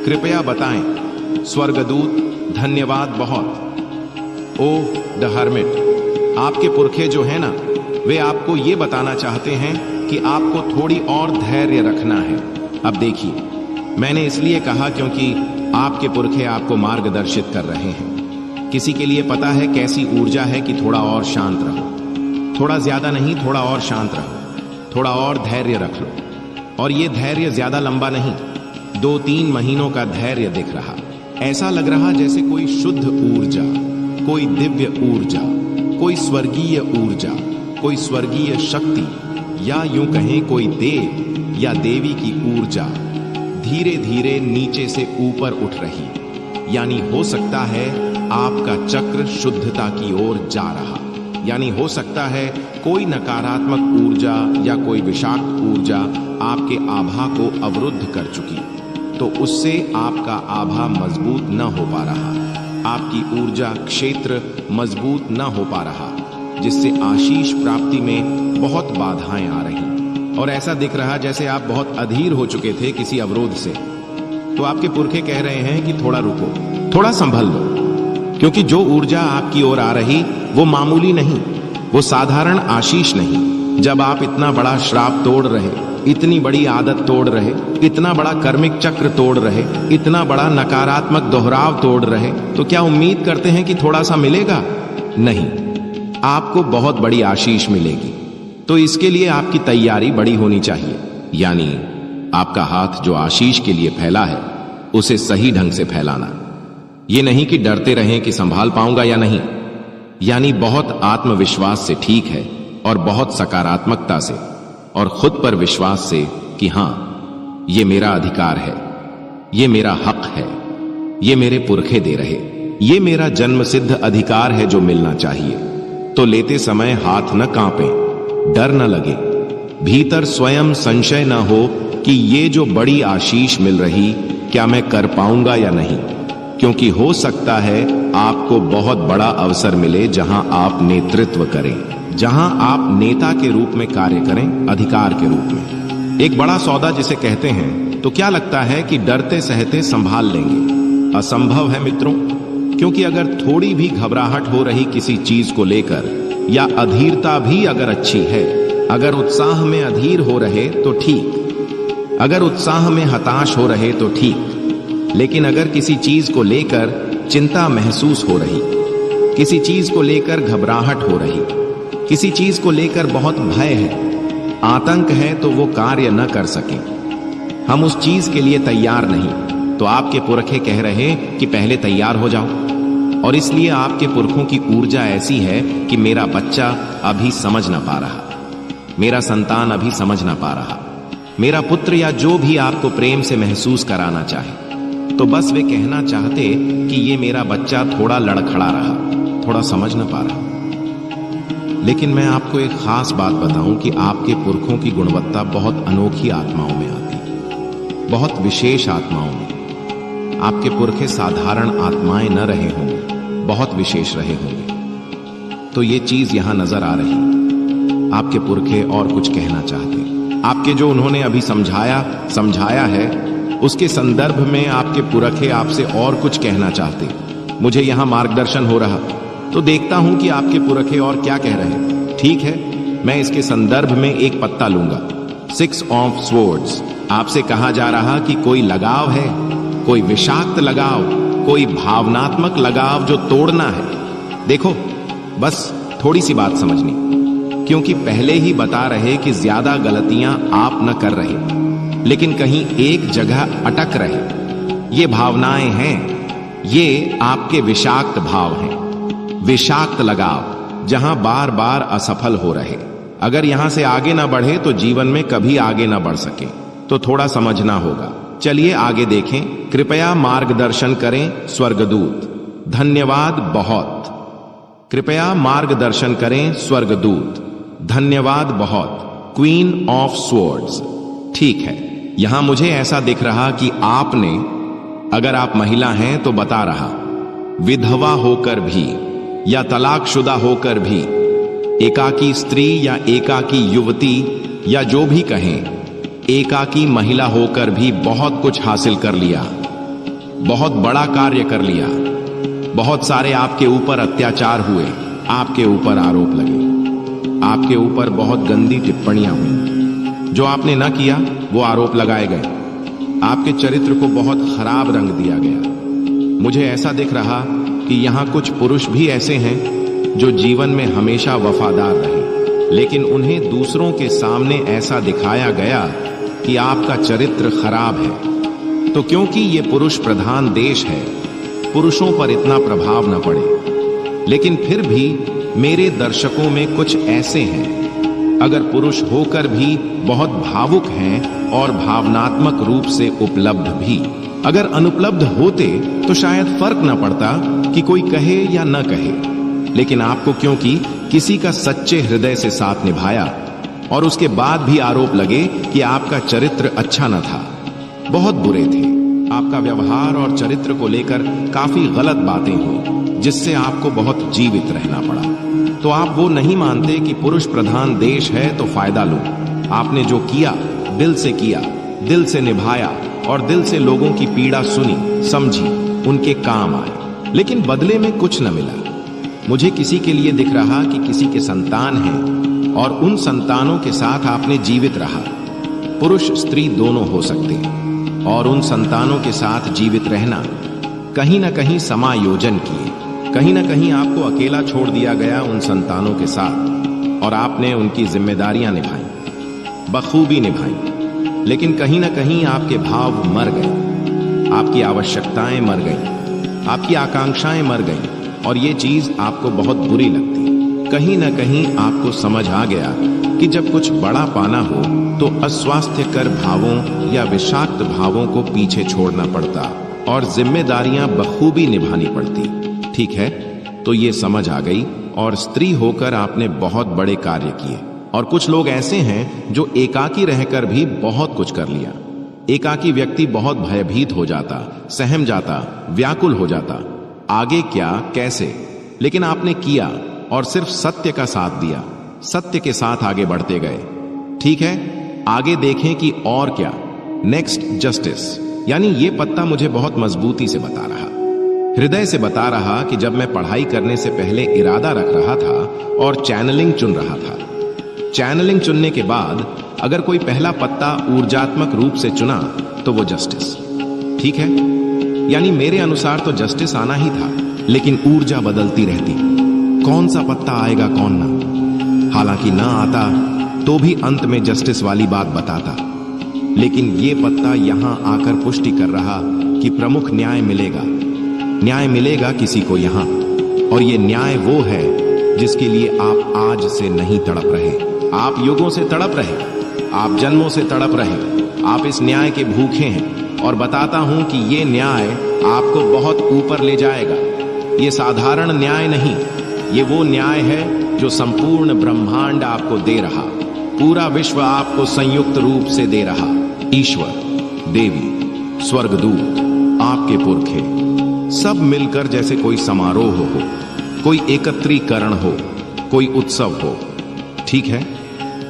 कृपया बताएं। स्वर्गदूत, धन्यवाद बहुत। ओ द हर्मिट, आपके पुरखे जो है ना, वे आपको ये बताना चाहते हैं कि आपको थोड़ी और धैर्य रखना है। अब देखिए, मैंने इसलिए कहा क्योंकि आपके पुरखे आपको मार्गदर्शित कर रहे हैं। किसी के लिए पता है कैसी ऊर्जा है कि थोड़ा और शांत रहो, थोड़ा ज्यादा नहीं, थोड़ा और शांत रहो, थोड़ा और धैर्य रख लो। और ये धैर्य ज्यादा लंबा नहीं, 2-3 महीनों का धैर्य दिख रहा। ऐसा लग रहा जैसे कोई शुद्ध ऊर्जा, कोई दिव्य ऊर्जा, कोई स्वर्गीय ऊर्जा, कोई स्वर्गीय शक्ति, या यूं कहें कोई देव या देवी की ऊर्जा धीरे धीरे नीचे से ऊपर उठ रही। यानी हो सकता है आपका चक्र शुद्धता की ओर जा रहा, यानी हो सकता है कोई नकारात्मक ऊर्जा या कोई विषाक्त ऊर्जा आपके आभा को अवरुद्ध कर चुकी, तो उससे आपका आभा मजबूत न हो पा रहा, आपकी ऊर्जा क्षेत्र मजबूत न हो पा रहा, जिससे आशीष प्राप्ति में बहुत बाधाएं आ रही। और ऐसा दिख रहा जैसे आप बहुत अधीर हो चुके थे किसी अवरोध से। तो आपके पुरखे कह रहे हैं कि थोड़ा रुको, थोड़ा संभल लो, क्योंकि जो ऊर्जा आपकी ओर आ रही वो मामूली नहीं, वो साधारण आशीष नहीं। जब आप इतना बड़ा श्राप तोड़ रहे, इतनी बड़ी आदत तोड़ रहे, इतना बड़ा कर्मिक चक्र तोड़ रहे, इतना बड़ा नकारात्मक दोहराव तोड़ रहे, तो क्या उम्मीद करते हैं कि थोड़ा सा मिलेगा? नहीं, आपको बहुत बड़ी आशीष मिलेगी। तो इसके लिए आपकी तैयारी बड़ी होनी चाहिए। यानी आपका हाथ जो आशीष के लिए फैला है, उसे सही ढंग से फैलाना। ये नहीं कि डरते रहें कि संभाल पाऊंगा या नहीं, यानी बहुत आत्मविश्वास से, ठीक है, और बहुत सकारात्मकता से और खुद पर विश्वास से कि हां, ये मेरा अधिकार है, ये मेरा हक है, ये मेरे पुरखे दे रहे, ये मेरा जन्म सिद्ध अधिकार है जो मिलना चाहिए। तो लेते समय हाथ न कांपे, डर न लगे, भीतर स्वयं संशय न हो कि ये जो बड़ी आशीष मिल रही, क्या मैं कर पाऊंगा या नहीं, क्योंकि हो सकता है आपको बहुत बड़ा अवसर मिले जहां आप नेतृत्व करें, जहां आप नेता के रूप में कार्य करें, अधिकार के रूप में। एक बड़ा सौदा जिसे कहते हैं। तो क्या लगता है कि डरते सहते संभाल लेंगे? असंभव है मित्रों, क्योंकि अगर थोड़ी भी घबराहट हो रही किसी चीज को लेकर, या अधीरता भी अगर अच्छी है, अगर उत्साह में अधीर हो रहे तो ठीक, अगर उत्साह में हताश हो रहे तो ठीक, लेकिन अगर किसी चीज को लेकर चिंता महसूस हो रही, किसी चीज को लेकर घबराहट हो रही, किसी चीज को लेकर बहुत भय है, आतंक है, तो वो कार्य न कर सके, हम उस चीज के लिए तैयार नहीं, तो आपके पुरखे कह रहे कि पहले तैयार हो जाओ। और इसलिए आपके पुरखों की ऊर्जा ऐसी है कि मेरा बच्चा अभी समझ ना पा रहा, मेरा संतान अभी समझ ना पा रहा, मेरा पुत्र या जो भी आपको प्रेम से महसूस कराना चाहे, तो बस वे कहना चाहते कि ये मेरा बच्चा थोड़ा लड़खड़ा रहा, थोड़ा समझ ना पा रहा। लेकिन मैं आपको एक खास बात बताऊं कि आपके पुरखों की गुणवत्ता बहुत अनोखी आत्माओं में आती, बहुत विशेष आत्माओं में। आपके पुरखे साधारण आत्माएं न रहे होंगे, बहुत विशेष रहे होंगे। तो ये चीज यहां नजर आ रही, आपके पुरखे और कुछ कहना चाहते। आपके जो उन्होंने अभी समझाया है, उसके संदर्भ में आपके पुरखे आपसे और कुछ कहना चाहते। मुझे यहां मार्गदर्शन हो रहा, तो देखता हूं कि आपके पुरखे और क्या कह रहे। ठीक है, मैं इसके संदर्भ में एक पत्ता लूंगा, 6 ऑफ स्वॉर्ड्स। आपसे कहा जा रहा कि कोई लगाव है, कोई विषाक्त लगाव, कोई भावनात्मक लगाव जो तोड़ना है। देखो, बस थोड़ी सी बात समझनी, क्योंकि पहले ही बता रहे कि ज्यादा गलतियां आप न कर रहे, लेकिन कहीं एक जगह अटक रहे। ये भावनाएं हैं, ये आपके विषाक्त भाव हैं, विषाक्त लगाव, जहां बार बार असफल हो रहे। अगर यहां से आगे ना बढ़े तो जीवन में कभी आगे ना बढ़ सके, तो थोड़ा समझना होगा। चलिए आगे देखें। कृपया मार्गदर्शन करें स्वर्गदूत। धन्यवाद बहुत। कृपया मार्गदर्शन करें स्वर्गदूत। धन्यवाद बहुत। Queen of swords. ठीक है, यहां मुझे ऐसा दिख रहा कि आपने, अगर आप महिला हैं तो बता रहा, विधवा होकर भी या तलाकशुदा होकर भी, एकाकी स्त्री या एकाकी युवती या जो भी कहें, एकाकी महिला होकर भी बहुत कुछ हासिल कर लिया, बहुत बड़ा कार्य कर लिया। बहुत सारे आपके ऊपर अत्याचार हुए, आपके ऊपर आरोप लगे, आपके ऊपर बहुत गंदी टिप्पणियां हुई। जो आपने न किया वो आरोप लगाए गए। आपके चरित्र को बहुत खराब रंग दिया गया। मुझे ऐसा दिख रहा कि यहां कुछ पुरुष भी ऐसे हैं जो जीवन में हमेशा वफादार रहे, लेकिन उन्हें दूसरों के सामने ऐसा दिखाया गया कि आपका चरित्र खराब है। तो क्योंकि ये पुरुष प्रधान देश है, पुरुषों पर इतना प्रभाव न पड़े, लेकिन फिर भी मेरे दर्शकों में कुछ ऐसे हैं, अगर पुरुष होकर भी बहुत भावुक हैं और भावनात्मक रूप से उपलब्ध भी। अगर अनुपलब्ध होते तो शायद फर्क न पड़ता कि कोई कहे या न कहे, लेकिन आपको क्योंकि किसी का सच्चे हृदय से साथ निभाया और उसके बाद भी आरोप लगे कि आपका चरित्र अच्छा न था, बहुत बुरे थे, आपका व्यवहार और चरित्र को लेकर काफी गलत बातें हुई, जिससे आपको बहुत जीवित रहना पड़ा। तो आप वो नहीं मानते कि पुरुष प्रधान देश है तो फायदा लो। आपने जो किया दिल से किया, दिल से निभाया और दिल से लोगों की पीड़ा सुनी, समझी, उनके काम आए, लेकिन बदले में कुछ न मिला। मुझे किसी के लिए दिख रहा कि किसी के संतान हैं और उन संतानों के साथ आपने जीवित रहा। पुरुष स्त्री दोनों हो सकते हैं, और उन संतानों के साथ जीवित रहना कहीं ना कहीं समायोजन किए, कहीं ना कहीं आपको अकेला छोड़ दिया गया उन संतानों के साथ, और आपने उनकी जिम्मेदारियां निभाई, बखूबी निभाई, लेकिन कहीं ना कहीं आपके भाव मर गए, आपकी आवश्यकताएं मर गई, आपकी आकांक्षाएं मर गई, और ये चीज आपको बहुत बुरी लगती। कहीं ना कहीं आपको समझ आ गया कि जब कुछ बड़ा पाना हो तो अस्वास्थ्यकर भावों या विषाक्त भावों को पीछे छोड़ना पड़ता और जिम्मेदारियां बखूबी निभानी पड़ती। ठीक है, तो ये समझ आ गई, और स्त्री होकर आपने बहुत बड़े कार्य किए। और कुछ लोग ऐसे हैं जो एकाकी रहकर भी बहुत कुछ कर लिया। एकाकी व्यक्ति बहुत भयभीत हो जाता, सहम जाता, व्याकुल हो जाता, आगे क्या, कैसे, लेकिन आपने किया और सिर्फ सत्य का साथ दिया, सत्य के साथ आगे बढ़ते गए। ठीक है, आगे देखें कि और क्या। Next, justice. यानी ये पत्ता मुझे बहुत मजबूती से बता रहा, हृदय से बता रहा कि जब मैं पढ़ाई करने से पहले इरादा रख रहा था और चैनलिंग चुन रहा था, चैनलिंग चुनने के बाद अगर कोई पहला पत्ता ऊर्जात्मक रूप से चुना तो वो जस्टिस। ठीक है, यानी मेरे अनुसार तो जस्टिस आना ही था, लेकिन ऊर्जा बदलती रहती, कौन सा पत्ता आएगा कौन ना। हालांकि ना आता तो भी अंत में जस्टिस वाली बात बताता, लेकिन ये पत्ता यहां आकर पुष्टि कर रहा कि प्रमुख न्याय मिलेगा, न्याय मिलेगा किसी को यहां, और ये न्याय वो है जिसके लिए आप आज से नहीं तड़प रहे, आप युगों से तड़प रहे, आप जन्मों से तड़प रहे, आप इस न्याय के भूखे हैं। और बताता हूं कि ये न्याय आपको बहुत ऊपर ले जाएगा। ये साधारण न्याय नहीं, ये वो न्याय है जो संपूर्ण ब्रह्मांड आपको दे रहा, पूरा विश्व आपको संयुक्त रूप से दे रहा। ईश्वर, देवी, स्वर्गदूत, आपके पुरखे, सब मिलकर जैसे कोई समारोह हो, कोई एकत्रीकरण हो, कोई उत्सव हो। ठीक है,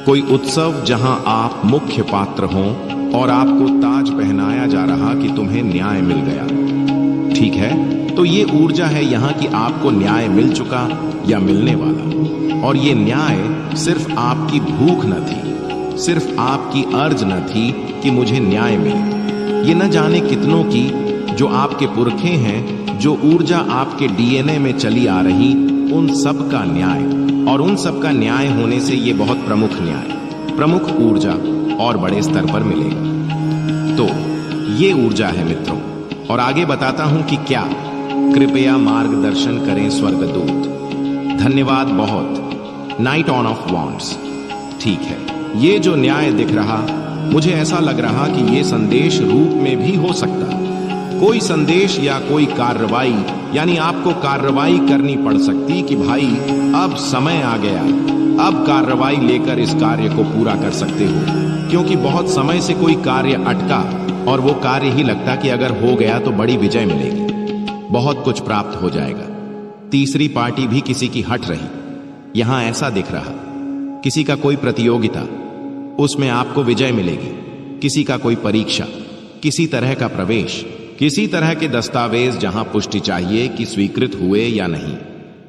कोई उत्सव जहां आप मुख्य पात्र हों और आपको ताज पहनाया जा रहा कि तुम्हें न्याय मिल गया। ठीक है, तो ये ऊर्जा है यहां कि आपको न्याय मिल चुका या मिलने वाला, और ये न्याय सिर्फ आपकी भूख न थी, सिर्फ आपकी अर्ज न थी कि मुझे न्याय मिले। ये न जाने कितनों की जो आपके पुरखे हैं, जो ऊर्जा आपके डीएनए में चली आ रही, उन सब का न्याय, और उन सब का न्याय होने से ये बहुत प्रमुख न्याय, प्रमुख ऊर्जा और बड़े स्तर पर मिलेगा। तो ये ऊर्जा है मित्रों, और आगे बताता हूं कि क्या। कृपया मार्गदर्शन करें स्वर्गदूत। धन्यवाद बहुत। Night on off wands. ठीक है, ये जो न्याय दिख रहा, मुझे ऐसा लग रहा कि ये संदेश रूप में भी हो सकता। कोई संदेश या कोई कार्रवाई, यानी आपको कार्रवाई करनी पड़ सकती कि भाई अब समय आ गया, अब कार्रवाई लेकर इस कार्य को पूरा कर सकते हो, क्योंकि बहुत समय से कोई कार्य अटका और वो कार्य ही लगता कि अगर हो गया तो बड़ी विजय मिलेगी, बहुत कुछ प्राप्त हो जाएगा। तीसरी पार्टी भी किसी की हट रही, यहां ऐसा दिख रहा, किसी का कोई प्रतियोगिता, उसमें आपको विजय मिलेगी। किसी का कोई परीक्षा, किसी तरह का प्रवेश, किसी तरह के दस्तावेज जहां पुष्टि चाहिए कि स्वीकृत हुए या नहीं।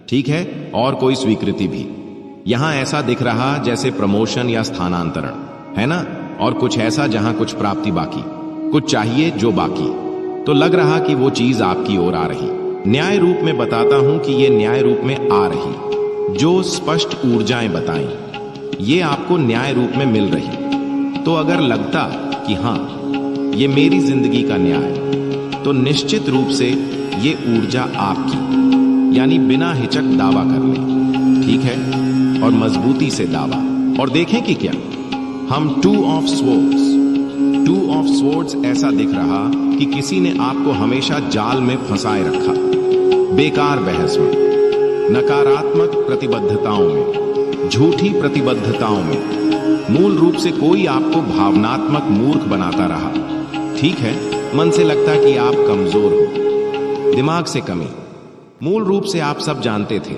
ठीक है, और कोई स्वीकृति भी यहां ऐसा दिख रहा जैसे प्रमोशन या स्थानांतरण, है ना। और कुछ ऐसा जहां कुछ प्राप्ति बाकी, कुछ चाहिए जो बाकी, तो लग रहा कि वो चीज आपकी ओर आ रही। न्याय रूप में बताता हूं कि ये न्याय रूप में आ रही, जो स्पष्ट ऊर्जाएं बताएं, ये आपको न्याय रूप में मिल रही। तो अगर लगता कि हां ये मेरी जिंदगी का न्याय, तो निश्चित रूप से ये ऊर्जा आपकी, यानी बिना हिचक दावा कर ले। ठीक है, और मजबूती से दावा। और देखें कि क्या, हम टू ऑफ स्वॉर्ड्स ऐसा दिख रहा कि किसी ने आपको हमेशा जाल में फंसाए रखा, बेकार बहस में, नकारात्मक प्रतिबद्धताओं में, झूठी प्रतिबद्धताओं में। मूल रूप से कोई आपको भावनात्मक मूर्ख बनाता रहा। ठीक है, मन से लगता कि आप कमजोर हो, दिमाग से कमी। मूल रूप से आप सब जानते थे